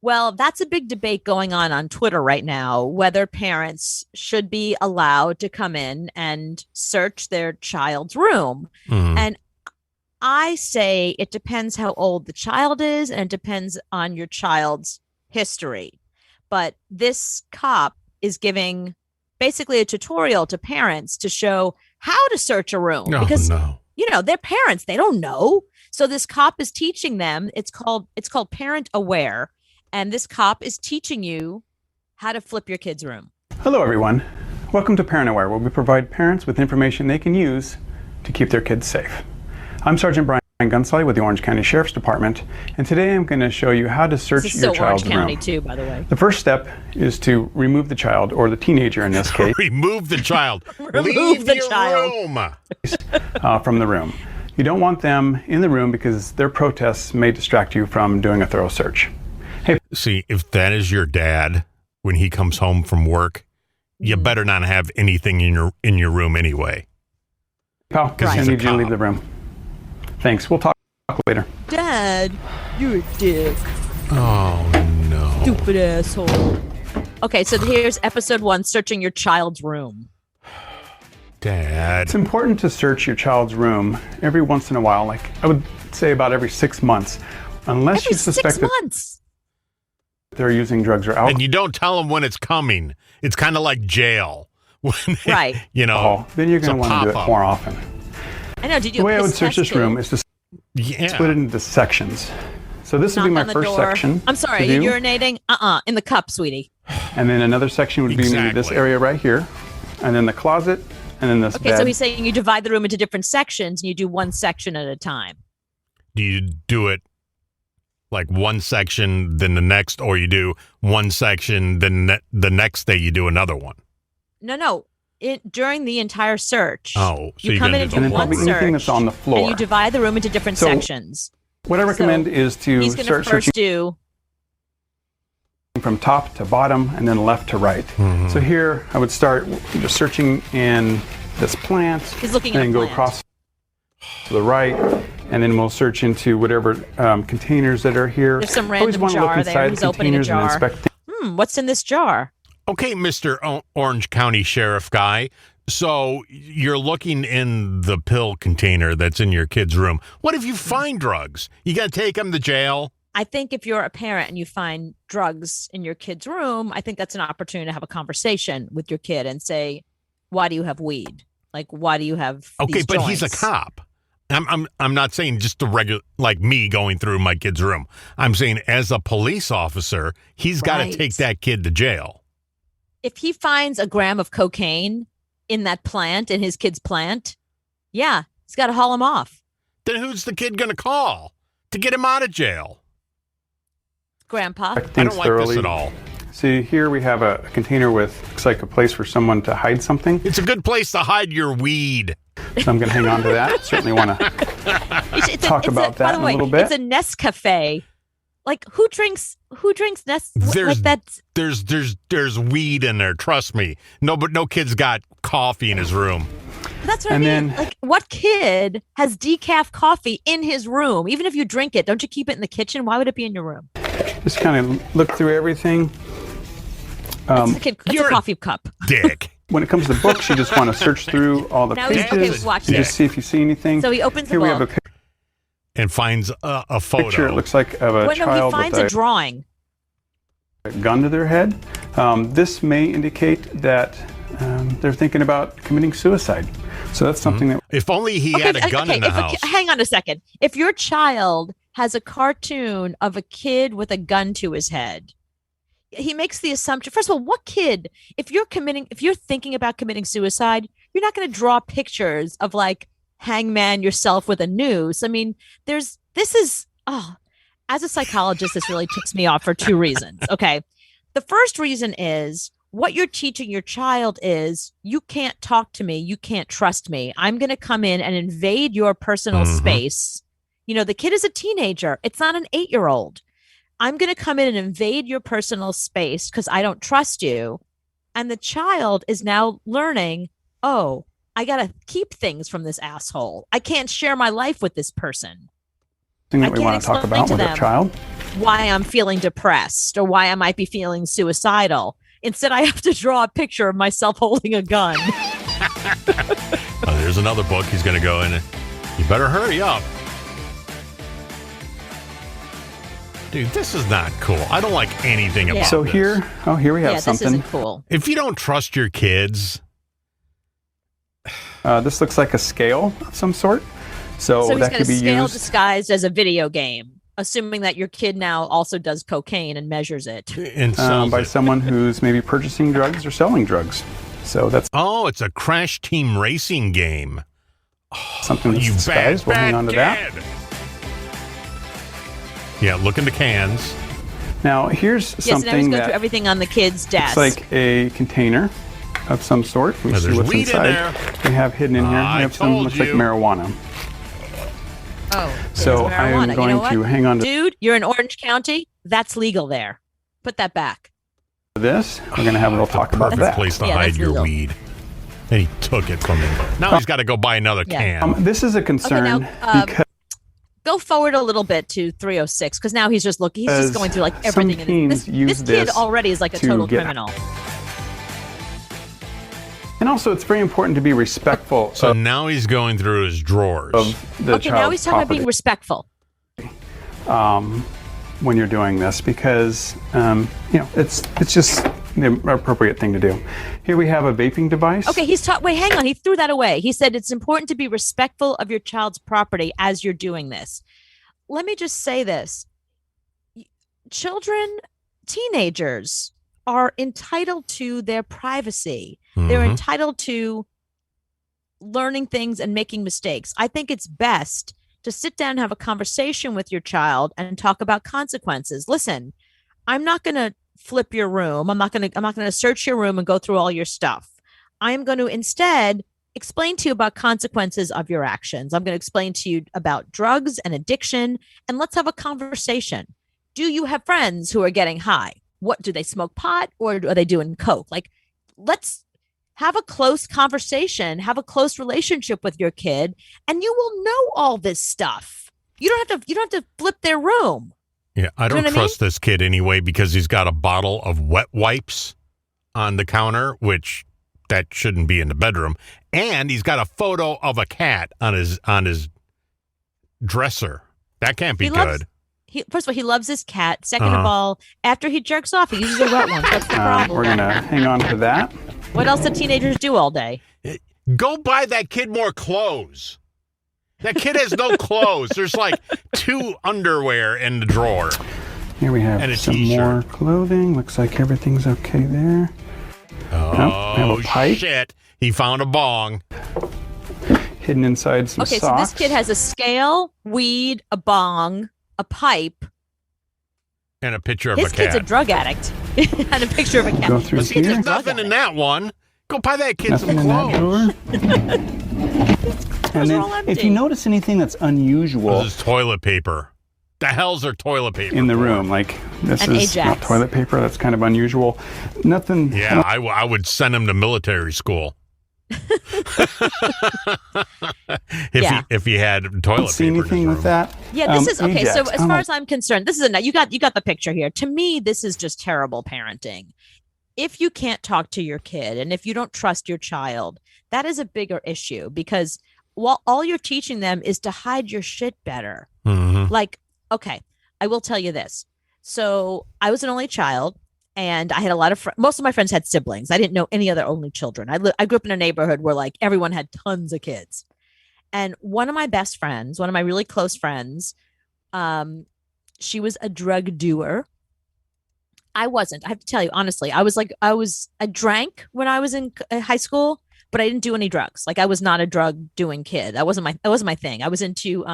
Well, that's a big debate going on Twitter right now, whether parents should be allowed to come in and search their child's room. Mm. And I say it depends how old the child is, and it depends on your child's history. But this cop is giving basically a tutorial to parents to show how to search a room, because they're parents, they don't know. So this cop is teaching them. It's called Parent Aware, and this cop is teaching you how to flip your kid's room. Hello everyone. Welcome to Parent Aware, where we provide parents with information they can use to keep their kids safe. I'm Sergeant Brian Gunsley with the Orange County Sheriff's Department, and today I'm going to show you how to search your child's room. Orange County too, by the way. The first step is to remove the child, or the teenager in this case. Remove the child. Remove the child room. From the room. You don't want them in the room because their protests may distract you from doing a thorough search. Hey, see, if that is your dad when he comes home from work, you better not have anything in your room anyway. pal, I need you to leave the room. Thanks. We'll talk later. Dad, you're a dick. Oh, no. Stupid asshole. Okay, so here's episode 1, searching your child's room. Dad. It's important to search your child's room every once in a while, like I would say about every 6 months, unless you suspect that they're using drugs or alcohol. And you don't tell them when it's coming. It's kind of like jail. Right. Then you're going to want to do it more often. I know. Did you? The way I would search this room is to split it into sections. So this would be my first section. I'm sorry, are you urinating? In the cup, sweetie. And then another section would be maybe this area right here. And then the closet, and then this bed. So he's saying you divide the room into different sections and you do one section at a time. Do you do it like one section, then the next, or you do one section, then the next day you do another one? No. During the entire search. Oh, so you come in and do one search, anything that's on the floor. And you divide the room into different sections. What I recommend is to start searching from top to bottom and then left to right. Mm-hmm. So here I would start just searching in this plant. He's looking and at then go across to the right, and then we'll search into whatever containers that are here. There's some random jar there. He's opening a jar. What's in this jar? Okay, Mr. Orange County Sheriff guy. So you're looking in the pill container that's in your kid's room. What if you find drugs? You got to take them to jail? I think if you're a parent and you find drugs in your kid's room, I think that's an opportunity to have a conversation with your kid and say, why do you have weed? Like, why do you have these but joints? He's a cop. I'm not saying just the regular, like me going through my kid's room. I'm saying as a police officer, he's got to take that kid to jail. If he finds a gram of cocaine in that plant, in his kid's plant, yeah, he's got to haul him off. Then who's the kid going to call to get him out of jail? Grandpa. I don't like this at all. See, here we have a container with, looks like a place for someone to hide something. It's a good place to hide your weed. So I'm going to hang on to that. Certainly want to talk about that in a little bit. It's a Nescafe. Like, who drinks Nest? There's weed in there. Trust me. No kid's got coffee in his room. That's what I mean. Like, what kid has decaf coffee in his room? Even if you drink it, don't you keep it in the kitchen? Why would it be in your room? Just kind of look through everything. That's a coffee cup. Dick. When it comes to books, you just want to search through all the pages watch and just see if you see anything. So he opens the book. Here we have and finds a photo. Picture, it looks like, of a Well, no, he child finds with a drawing. a gun to their head. This may indicate that they're thinking about committing suicide. So that's something that... If only he had a gun in the house. Hang on a second. If your child has a cartoon of a kid with a gun to his head, he makes the assumption, first of all, what kid, if you're thinking about committing suicide, you're not going to draw pictures of like hangman yourself with a noose. I mean, as a psychologist, this really ticks me off for two reasons. Okay. The first reason is what you're teaching your child is you can't talk to me. You can't trust me. I'm going to come in and invade your personal space. You know, the kid is a teenager. It's not an 8-year-old. I'm going to come in and invade your personal space because I don't trust you. And the child is now learning, oh, I got to keep things from this asshole. I can't share my life with this person. Thing that we want to talk about with our child. Why I'm feeling depressed or why I might be feeling suicidal. Instead, I have to draw a picture of myself holding a gun. There's another book he's going to go in. You better hurry up. Dude, this is not cool. I don't like anything about so this. Here we have something. This isn't cool. If you don't trust your kids... this looks like a scale of some sort. So he's that got could a be scale used disguised as a video game, assuming that your kid now also does cocaine and measures it. And by someone who's maybe purchasing drugs or selling drugs. So that's it's a Crash Team Racing game. something that's You disguised. We'll hang on to that. kid. Yeah, look in the cans. Now, here's Yes, now he's something going through that everything on the kid's desk. looks like a container of some sort. We see there's what's weed in inside. there. We have hidden in here. I We have some told looks like you. marijuana. So I am marijuana. going You know to what? hang on to Dude, you're in Orange County. That's legal there. Put that back. this. We're going to have a little talk about Perfect that. place to Yeah, hide that's your legal. weed. And he took it from him. Now he's got to go buy another can. This is a concern because Go forward a little bit to 306 because now he's just looking. He's just going through like some everything. in teens this use kid this already is like a to total get- criminal. and also it's very important to be respectful So now he's going through his drawers. of the Okay, now child's he's talking about being property. respectful. When you're doing this because it's just the appropriate thing to do. Here we have a vaping device. Okay, wait, hang on. He threw that away. He said it's important to be respectful of your child's property as you're doing this. Let me just say this. Children, teenagers are entitled to their privacy. They're entitled to learning things and making mistakes. I think it's best to sit down and have a conversation with your child and talk about consequences. Listen, I'm not going to flip your room. I'm not going to search your room and go through all your stuff. I am going to instead explain to you about consequences of your actions. I'm going to explain to you about drugs and addiction, and let's have a conversation. Do you have friends who are getting high? What do they smoke pot or are they doing coke? Like, let's have a close conversation, have a close relationship with your kid, and you will know all this stuff. You don't have to flip their room. Yeah, I don't know what I trust this kid anyway because he's got a bottle of wet wipes on the counter, which that shouldn't be in the bedroom. And he's got a photo of a cat on his dresser. That can't be good. First of all, he loves his cat. Second of all, after he jerks off, he uses a wet one. What's the problem? We're going to hang on to that. What else do teenagers do all day? Go buy that kid more clothes. That kid has no clothes. There's like 2 underwear in the drawer. Here we have And a some t-shirt. more clothing. Looks like everything's okay there. Oh, we have a pipe. shit. He found a bong. Hidden inside some Okay, socks. so this kid has a scale, weed, a bong, a pipe. And a picture of His a kid's cat. a drug addict. And a picture of a cat. Go through But see, here. there's nothing in that one. Go buy that kid Nothing some in that clothes. drawer. And are then all if empty. you notice anything that's unusual This is toilet paper. The hell's there toilet paper in the for? room, like this An is not Ajax. toilet paper, that's kind of unusual. Nothing. Yeah, I would send him to military school. if he had I toilet don't see paper in his anything room. with that. Yeah, this is okay. So Ajax, as far as I'm concerned, this is you got the picture here. To me, this is just terrible parenting. If you can't talk to your kid and if you don't trust your child, that is a bigger issue because while all you're teaching them is to hide your shit better. Mm-hmm. Like, okay, I will tell you this. So I was an only child, and I had a lot of most of my friends had siblings. I didn't know any other only children. I grew up in a neighborhood where like everyone had tons of kids. And one of my best friends, one of my really close friends, she was a drug doer. I wasn't. I have to tell you honestly. I drank when I was in high school, but I didn't do any drugs. Like I was not a drug doing kid. That wasn't my thing. I was into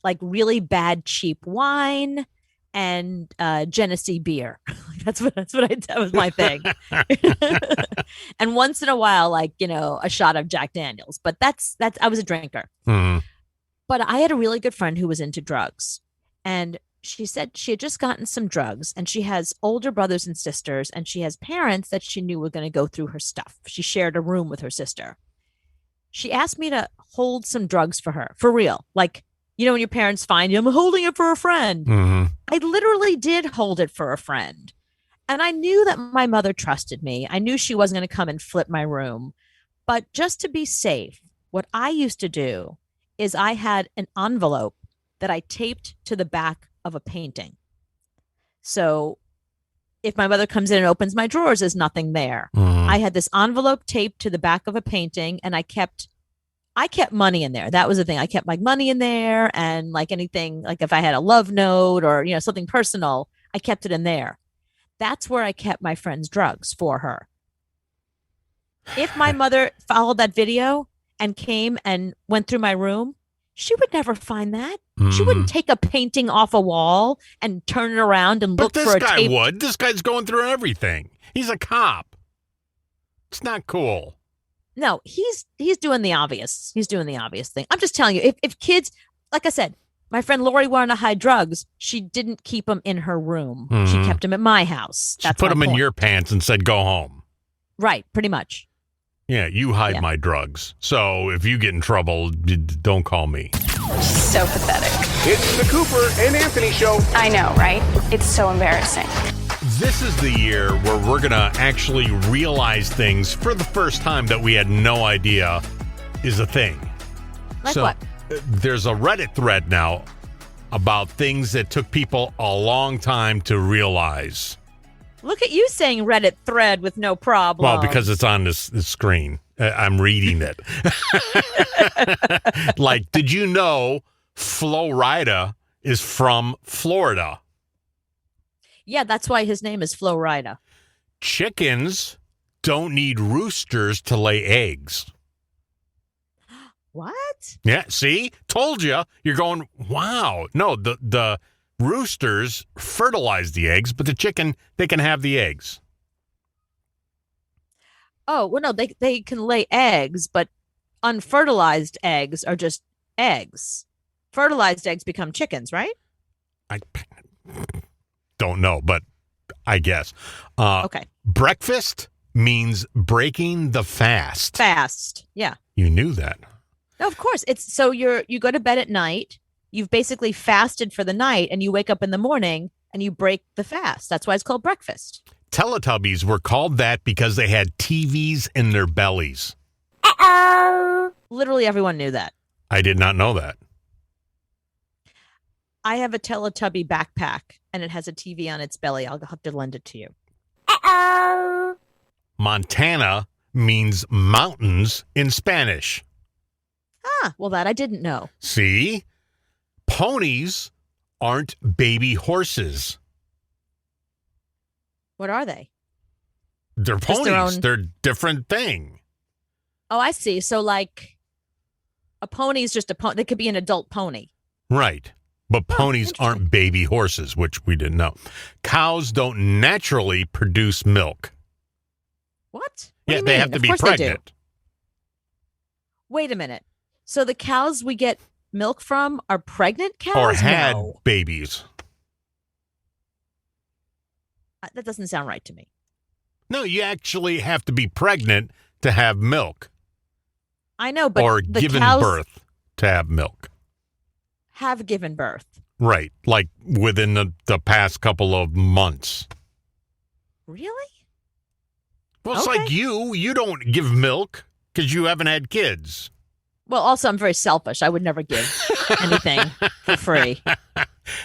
like really bad cheap wine and Genesee beer. That was my thing. And once in a while, like, a shot of Jack Daniels. But that's I was a drinker. Mm-hmm. But I had a really good friend who was into drugs. And she said she had just gotten some drugs, and she has older brothers and sisters, and she has parents that she knew were going to go through her stuff. She shared a room with her sister. She asked me to hold some drugs for her, for real. Like, when your parents find you, I'm holding it for a friend. Mm-hmm. I literally did hold it for a friend. And I knew that my mother trusted me. I knew she wasn't going to come and flip my room. But just to be safe, what I used to do is I had an envelope that I taped to the back of a painting. So if my mother comes in and opens my drawers, there's nothing there. Mm-hmm. I had this envelope taped to the back of a painting, and I kept money in there. That was the thing. I kept my money in there, and like anything, like if I had a love note or something personal, I kept it in there. That's where I kept my friend's drugs for her. If my mother followed that video and came and went through my room, she would never find that. Mm-hmm. She wouldn't take a painting off a wall and turn it around and look for a tape. But this guy would. This guy's going through everything. He's a cop. It's not cool. No, he's doing the obvious. He's doing the obvious thing. I'm just telling you, if kids, like I said, my friend Lori wanted to hide drugs. She didn't keep them in her room. Mm-hmm. She kept them at my house. She put them in your pants and said, go home. Right, pretty much. Yeah, you hide my drugs. So if you get in trouble, don't call me. So pathetic. It's the Cooper and Anthony Show. I know, right? It's so embarrassing. This is the year where we're going to actually realize things for the first time that we had no idea is a thing. Like what? There's a Reddit thread now about things that took people a long time to realize. Look at you saying Reddit thread with no problem. Well, because it's on this screen. I'm reading it. Like, did you know Flo Rida is from Florida? Yeah, that's why his name is Flo Rida. Chickens don't need roosters to lay eggs. What? Yeah, see? Told you. You're going, wow. No, the roosters fertilize the eggs, but the chicken, they can have the eggs. Oh, well, no, they can lay eggs, but unfertilized eggs are just eggs. Fertilized eggs become chickens, right? I don't know, but I guess. Okay. Breakfast means breaking the fast. Fast. Yeah. You knew that. No, of course. It's so you go to bed at night, you've basically fasted for the night, and you wake up in the morning and you break the fast. That's why it's called breakfast. Teletubbies were called that because they had TVs in their bellies. Literally everyone knew that. I did not know that. I have a Teletubby backpack, and it has a TV on its belly. I'll have to lend it to you. Montana means mountains in Spanish. Ah, well, that I didn't know. See? Ponies aren't baby horses. What are they? They're Just their ponies. own- They're a different thing. Oh, I see. So, like, a pony is just a pony. They could be an adult pony. Right. But ponies aren't baby horses, which we didn't know. Cows don't naturally produce milk. What? Yeah, do you they mean? have to Of be course they do. pregnant. Wait a minute. So the cows we get milk from are pregnant cows? Or had No. babies. That doesn't sound right to me. No, you actually have to be pregnant to have milk. I know, but or the given cows birth to have milk. have given birth. Right. Like within the past couple of months. Really? Well, it's Okay. like you don't give milk because you haven't had kids. Well, also, I'm very selfish. I would never give. anything for free.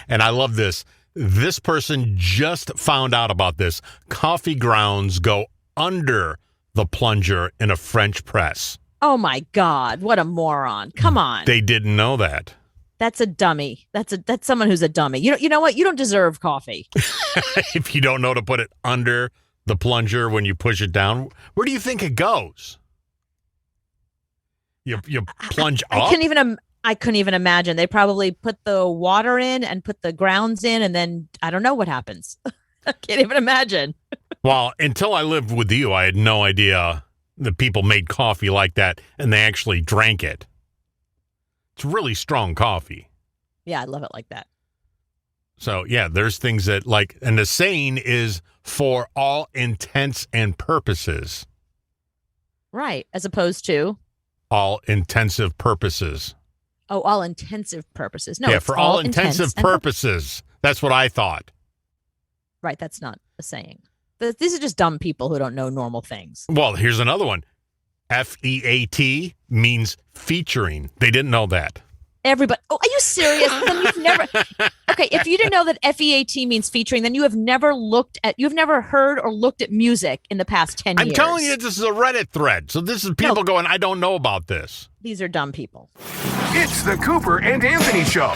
And I love this. This person just found out about this. Coffee grounds go under the plunger in a French press. Oh my God, what a moron. Come on. They didn't know that. That's a dummy. That's someone who's a dummy. You know what? You don't deserve coffee. If you don't know to put it under the plunger when you push it down, where do you think it goes? You plunge up? I couldn't even imagine. They probably put the water in and put the grounds in, and then I don't know what happens. I can't even imagine. Well, until I lived with you, I had no idea that people made coffee like that, and they actually drank it. It's really strong coffee. Yeah, I love it like that. So, yeah, there's things that and the saying is for all intents and purposes. Right, as opposed to? All intensive purposes. Oh, all intensive purposes. No, yeah, it's for all intensive purposes. That's what I thought. Right, that's not a saying. These are just dumb people who don't know normal things. Well, here's another one. FEAT means featuring. They didn't know that. Everybody. Oh, are you serious? Then you've never. Okay, if you didn't know that FEAT means featuring, then you've never heard or looked at music in the past 10 years. I'm telling you, this is a Reddit thread. So this is people going, I don't know about this. These are dumb people. It's the Cooper and Anthony Show.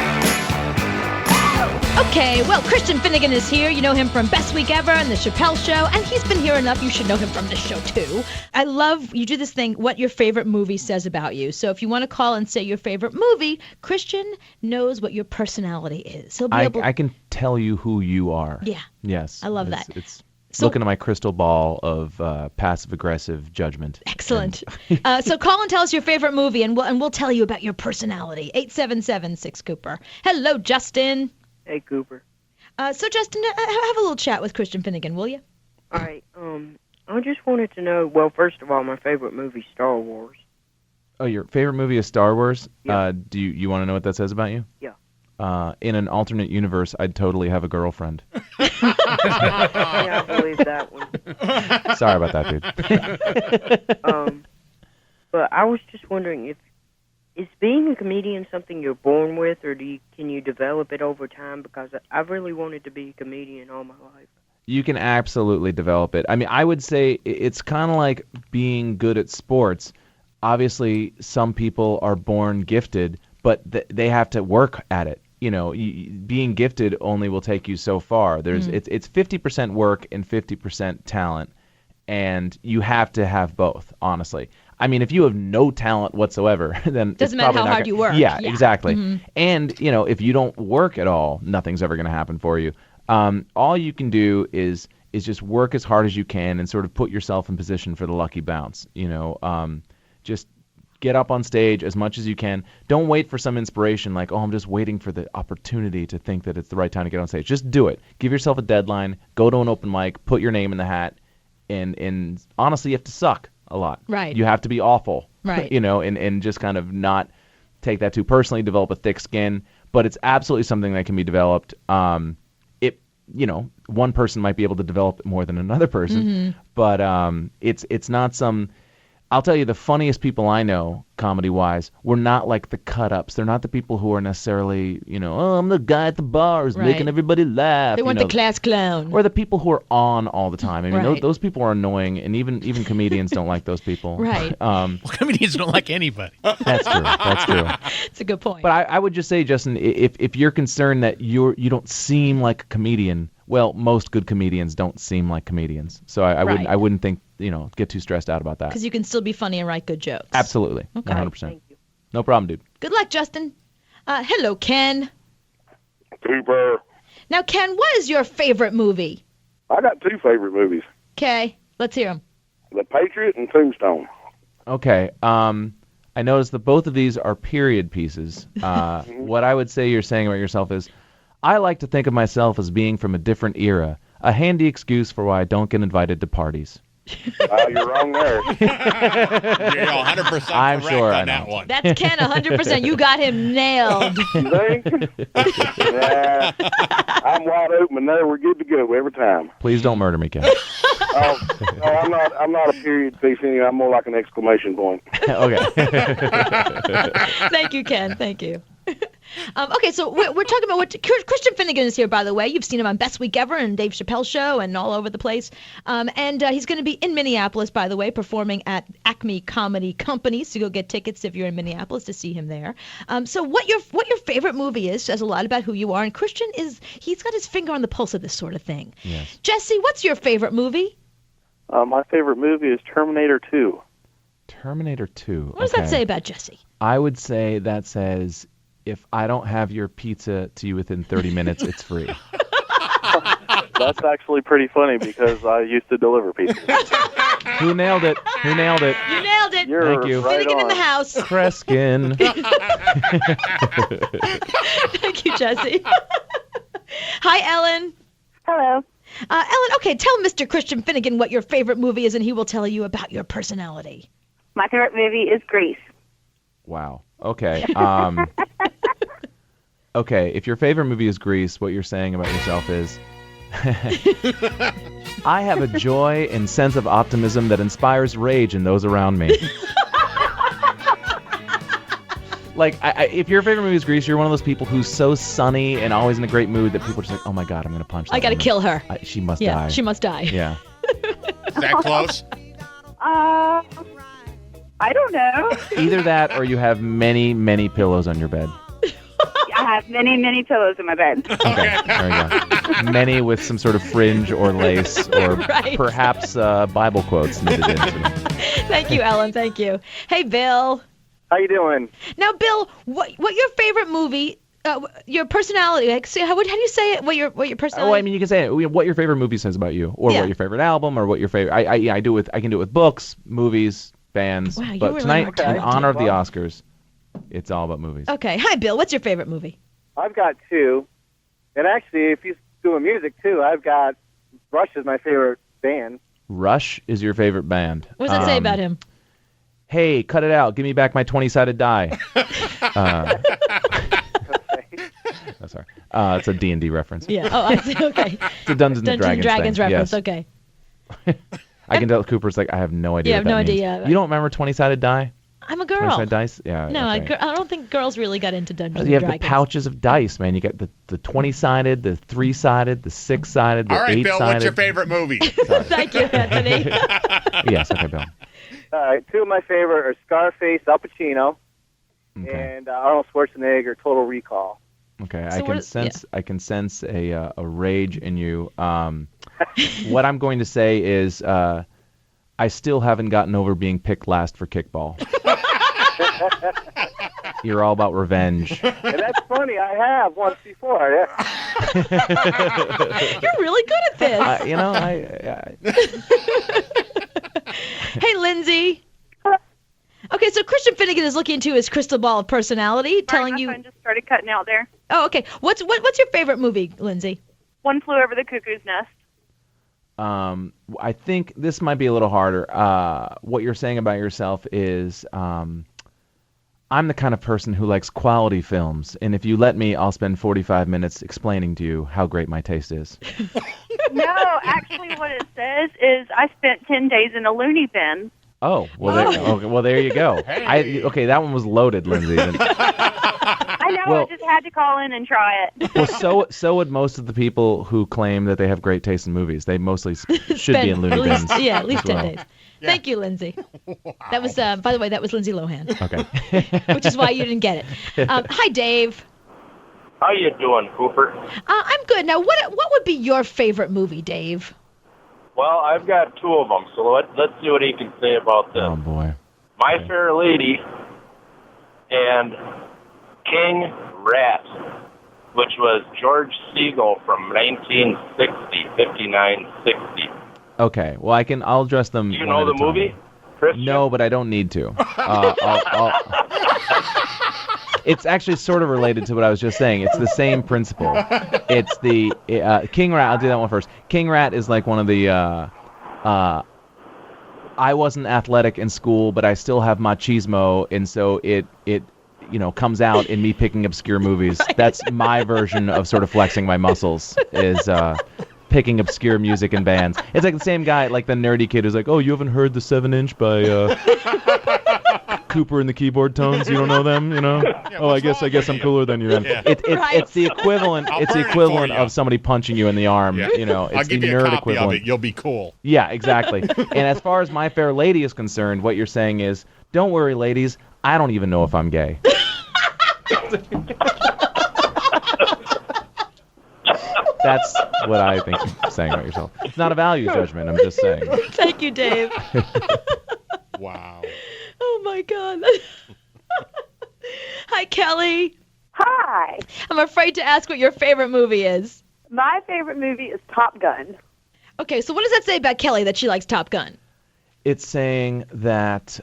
Okay, well, Christian Finnegan is here. You know him from Best Week Ever and The Chappelle Show, and he's been here enough. You should know him from this show, too. I love, you do this thing, what your favorite movie says about you. So if you want to call and say your favorite movie, Christian knows what your personality is. He'll be able... I can tell you who you are. Yeah. Yes. I love that. It's looking at my crystal ball of passive-aggressive judgment. Excellent. So call and tell us your favorite movie, and we'll tell you about your personality. 877-6-Cooper. Hello, Justin. Hey, Cooper. So, Justin, have a little chat with Christian Finnegan, will you? All right. I just wanted to know, well, first of all, my favorite movie, Star Wars. Oh, your favorite movie is Star Wars? Yeah. Do you want to know what that says about you? Yeah. In an alternate universe, I'd totally have a girlfriend. Yeah, I believe that one. Sorry about that, dude. But I was just wondering, is being a comedian something you're born with, or can you develop it over time? Because I've really wanted to be a comedian all my life. You can absolutely develop it. I mean, I would say it's kind of like being good at sports. Obviously, some people are born gifted, but they have to work at it. You know, being gifted only will take you so far. It's 50% work and 50% talent, and you have to have both, honestly. I mean, if you have no talent whatsoever, then doesn't matter how hard you work. Yeah, exactly. Mm-hmm. And if you don't work at all, nothing's ever going to happen for you. All you can do is just work as hard as you can and sort of put yourself in position for the lucky bounce. Just get up on stage as much as you can. Don't wait for some inspiration like, oh, I'm just waiting for the opportunity to think that it's the right time to get on stage. Just do it. Give yourself a deadline. Go to an open mic. Put your name in the hat. And honestly, you have to suck a lot. Right. You have to be awful. Right. And just kind of not take that too personally, develop a thick skin. But it's absolutely something that can be developed. One person might be able to develop it more than another person. Mm-hmm. But it's not some... I'll tell you, the funniest people I know, comedy-wise, were not like the cut-ups. They're not the people who are necessarily, I'm the guy at the bars making everybody laugh. They want the class clown. Or the people who are on all the time. I mean, Right. those people are annoying, and even comedians don't like those people. Right. Well, comedians don't like anybody. That's true. That's true. It's a good point. But I would just say, Justin, if you're concerned that you don't seem like a comedian, well, most good comedians don't seem like comedians. So I wouldn't think, get too stressed out about that. Because you can still be funny and write good jokes. Absolutely. Okay. 100%. Thank you. No problem, dude. Good luck, Justin. Hello, Ken. Cooper. Now, Ken, what is your favorite movie? I got two favorite movies. Okay, let's hear them. The Patriot and Tombstone. Okay. I noticed that both of these are period pieces. What I would say you're saying about yourself is, I like to think of myself as being from a different era, a handy excuse for why I don't get invited to parties. You're wrong there. You're 100% I'm correct sure on I that know. one. That's Ken, 100%. You got him nailed. You think? Yeah. I'm wide open there. We're good to go every time. Please don't murder me, Ken. No, I'm not a period piece anyway. I'm more like an exclamation point. Okay. Thank you, Ken. Thank you. Okay, so we're talking about what Christian Finnegan is here, by the way. You've seen him on Best Week Ever and Dave Chappelle Show and all over the place. And he's going to be in Minneapolis, by the way, performing at Acme Comedy Company. So go get tickets if you're in Minneapolis to see him there. So what your favorite movie is says a lot about who you are. And Christian he's got his finger on the pulse of this sort of thing. Yes. Jesse, what's your favorite movie? My favorite movie is Terminator 2. Terminator 2. What does that say about Jesse? I would say that says, if I don't have your pizza to you within 30 minutes, it's free. That's actually pretty funny because I used to deliver pizza. Who nailed it? You nailed it. Thank you. Right Finnegan on. in the house. Kreskin. Thank you, Jesse. Hi, Ellen. Hello. Ellen, okay, tell Mr. Christian Finnegan what your favorite movie is, and he will tell you about your personality. My favorite movie is Grease. Wow. Okay. Okay, if your favorite movie is Grease, what you're saying about yourself is, I have a joy and sense of optimism that inspires rage in those around me. Like, if your favorite movie is Grease, you're one of those people who's so sunny and always in a great mood that people are just like, oh my God, I'm going to punch that I got to woman. kill her. She must Yeah, die. she must die. Yeah. Is that close? I don't know. Either that or you have many, many pillows on your bed. I have many, many pillows in my bed. Okay, there you go. Many with some sort of fringe or lace or Right. perhaps Bible quotes knitted into them. Thank you, Ellen. Thank you. Hey, Bill. How you doing? Now, Bill, what your favorite movie? Your personality. Like, see, how do you say it? What your personality? Oh, I mean, you can say it, what your favorite movie says about you, or Yeah. what your favorite album, or what your favorite. I can do it with books, movies, bands. Wow, you but really tonight, are in honor of the Well- Oscars, it's all about movies. Okay. Hi, Bill. What's your favorite movie? I've got two. And actually, if you're doing music too, I've got Rush is my favorite band. Rush is your favorite band. What does that say about him? Hey, cut it out. Give me back my 20-sided die. Oh, sorry. It's a D&D reference. Yeah. Oh, I see. Okay. It's a Dungeons and Dragons thing. reference. Yes. Okay. I can tell Cooper's like, I have no idea You what have no that means. idea. You don't remember 20-sided die? I'm a girl. 20-sided dice? Yeah. No, okay. I don't think girls really got into Dungeons You have and the Dragons. pouches of dice, man. You got the 20-sided, the 3-sided, the 6-sided, the 8-sided. All right, Bill, what's your favorite movie? Thank you, Anthony. Yes, okay, Bill. All right, two of my favorite are Scarface, Al Pacino, and Arnold Schwarzenegger, Total Recall. Okay, So I can sense a rage in you. What I'm going to say is I still haven't gotten over being picked last for kickball. You're all about revenge. And that's funny, I have once before. Yeah. You're really good at this. You know, Hey, Lindsay. Okay, so Christian Finnegan is looking into his crystal ball of personality, telling you. My phone just started cutting out there. Oh, okay. What's your favorite movie, Lindsay? One Flew Over the Cuckoo's Nest. I think this might be a little harder. What you're saying about yourself is I'm the kind of person who likes quality films, and if you let me, I'll spend 45 minutes explaining to you how great my taste is. No, actually what it says is I spent 10 days in a loony bin. Oh, well, there you go. Okay, that one was loaded, Lindsay. I know, Well- I just had to call in and try it. Well, so would most of the people who claim that they have great taste in movies. They mostly should be in loony at least, bins. Yeah, at least as 10 well. days. Thank you, Lindsay. That was, by the way, that was Lindsay Lohan, Okay. which is why you didn't get it. Hi, Dave. How you doing, Cooper? I'm good. Now, what would be your favorite movie, Dave? Well, I've got two of them, so let's see what he can say about this. Oh boy. My Fair Lady and King Rat, which was George Segal from 1960. Okay. Well, I'll address them. You one know at the a time. movie? Christian? No, but I don't need to. It's actually sort of related to what I was just saying. It's the same principle. It's the King Rat. I'll do that one first. King Rat is like one of the. I wasn't athletic in school, but I still have machismo, and so it comes out in me picking obscure movies. Right. That's my version of sort of flexing my muscles. Is picking obscure music and bands. It's like the same guy, like the nerdy kid who's like, "Oh, you haven't heard the 7-inch by Cooper and the keyboard tones. You don't know them, you know? I guess I'm cooler than you then. Yeah. It's the equivalent. It's the equivalent of somebody punching you in the arm. Yeah. You know, it's I'll give the you nerd a copy equivalent. of it. You'll be cool. Yeah, exactly. And as far as My Fair Lady is concerned, what you're saying is, don't worry, ladies. I don't even know if I'm gay. That's what I think you're saying about yourself. It's not a value judgment. I'm just saying. Thank you, Dave. Wow. Oh my God. Hi, Kelly. Hi. I'm afraid to ask what your favorite movie is. My favorite movie is Top Gun. Okay, so what does that say about Kelly that she likes Top Gun? It's saying that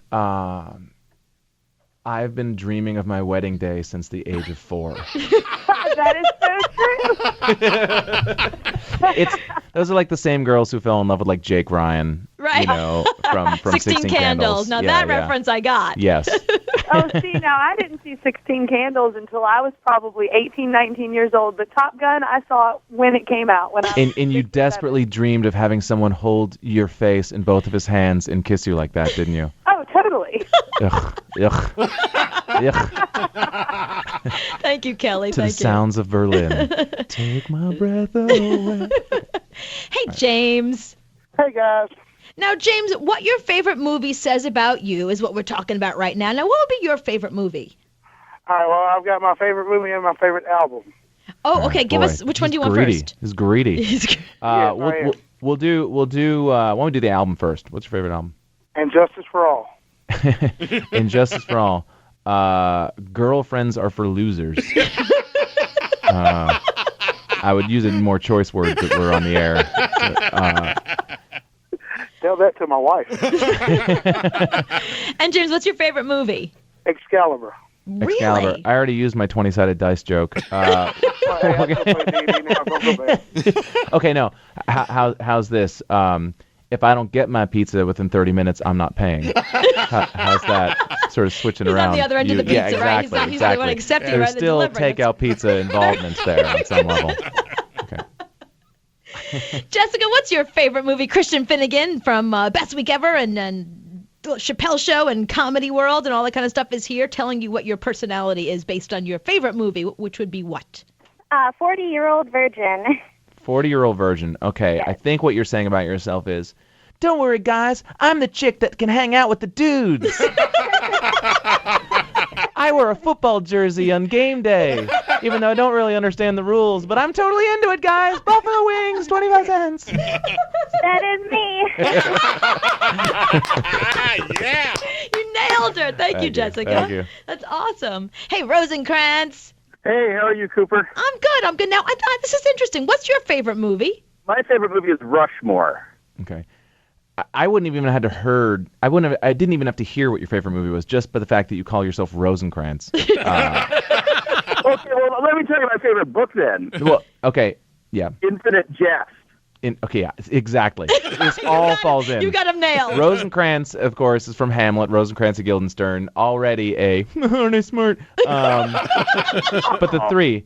I've been dreaming of my wedding day since the age of 4. That is so true. Those are like the same girls who fell in love with like Jake Ryan, Right. you know, from 16 Candles. Now that reference I got. Yes. Oh, see, now I didn't see 16 Candles until I was probably 18, 19 years old. But Top Gun, I saw it when it came out. And you desperately dreamed of having someone hold your face in both of his hands and kiss you like that, didn't you? Oh, totally. Ugh. Ugh. Ugh. Thank you, Kelly. To the Thank you. sounds of Berlin. Take my breath away. Hey, James. Hey, guys. Now, James, what your favorite movie says about you is what we're talking about right now. Now, what would be your favorite movie? All right, well, I've got my favorite movie and my favorite album. Oh, okay. Give Boy, us which one do you he's want greedy. first? He's greedy. Yeah, I am. We'll do. Why don't we do the album first? What's your favorite album? And Justice for All. Injustice for All. Girlfriends are for losers. I would use it in more choice words that were on the air. Tell that to my wife. And James, what's your favorite movie? Excalibur. Really? Excalibur. I already used my 20-sided dice joke. Okay, no. How's this? If I don't get my pizza within 30 minutes, I'm not paying. How's that? Sort of switching He's around. on the other end of the pizza, yeah, exactly, right? He's not exactly. the one accepting There's rather than still delivering it. takeout pizza involvements there on some level. Jessica, what's your favorite movie? Christian Finnegan from Best Week Ever and Chappelle Show and Comedy World and all that kind of stuff is here telling you what your personality is based on your favorite movie, which would be what? 40-year-old virgin. 40-year-old virgin. Okay, I think what you're saying about yourself is, don't worry, guys. I'm the chick that can hang out with the dudes. I wear a football jersey on game day, even though I don't really understand the rules, but I'm totally into it, guys. Buffalo wings, 25 cents. That is me. Yeah. You nailed her. Thank you, Jessica. Thank you. That's awesome. Hey, Rosencrantz. Hey, how are you, Cooper? I'm good. I'm good. Now, this is interesting. What's your favorite movie? My favorite movie is Rushmore. Okay. I wouldn't even have heard. I didn't even have to hear what your favorite movie was, just by the fact that you call yourself Rosencrantz. Okay, well, let me tell you my favorite book then. Well, okay, yeah. Infinite Jest. Okay, yeah, exactly. This all falls in. You got him nailed. Rosencrantz, of course, is from Hamlet. Rosencrantz of Guildenstern, already aren't I smart? But the three,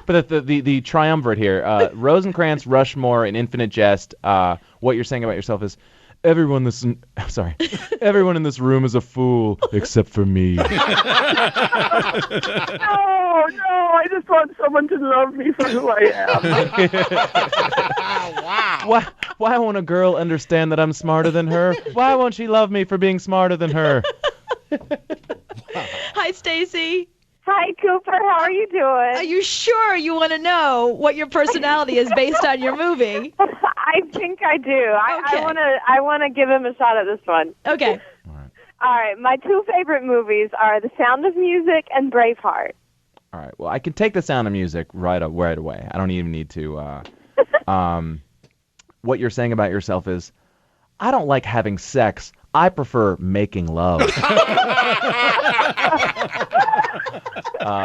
but the triumvirate here, Rosencrantz, Rushmore, and Infinite Jest. What you're saying about yourself is, everyone in this room is a fool except for me. No, I just want someone to love me for who I am. Wow. Why won't a girl understand that I'm smarter than her? Why won't she love me for being smarter than her? Hi, Stacy. Hi, Cooper. How are you doing? Are you sure you want to know what your personality is based on your movie? I think I do. I want to give him a shot at this one. Okay. All right. My two favorite movies are The Sound of Music and Braveheart. All right. Well, I can take The Sound of Music right away. I don't even need to. What you're saying about yourself is, I don't like having sex. I prefer making love. Okay. All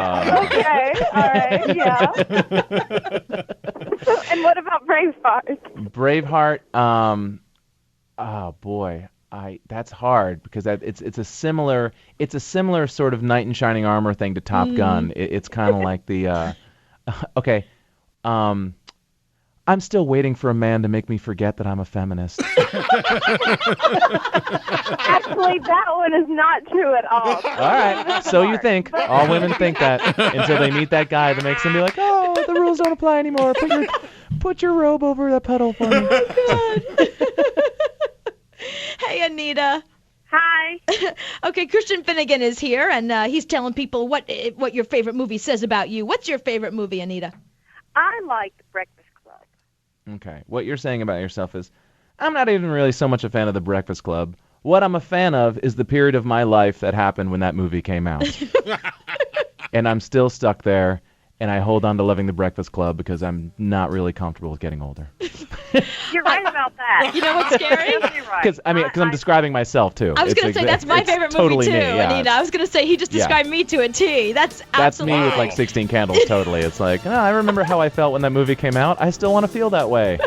right. Yeah. And what about Braveheart? Braveheart. Oh boy. That's hard because it's a similar sort of knight in shining armor thing to Top Gun. It's kind of like the okay. I'm still waiting for a man to make me forget that I'm a feminist. Actually, that one is not true at all. All right, so you think. All women think that until they meet that guy that makes them be like, oh, the rules don't apply anymore. Put your robe over the pedal for me. Hey, Anita. Hi. Okay, Christian Finnegan is here, and he's telling people what your favorite movie says about you. What's your favorite movie, Anita? I like The Breakfast Club. Okay, what you're saying about yourself is, I'm not even really so much a fan of The Breakfast Club. What I'm a fan of is the period of my life that happened when that movie came out. And I'm still stuck there, and I hold on to loving The Breakfast Club because I'm not really comfortable with getting older. You're right about that. You know what's scary? Because I'm describing myself, too. I was going to say, that's my favorite totally movie, too, me, yeah. Anita. I was going to say, he just described me to a T. That's absolutely. me with like 16 Candles, totally. It's like, I remember how I felt when that movie came out. I still want to feel that way.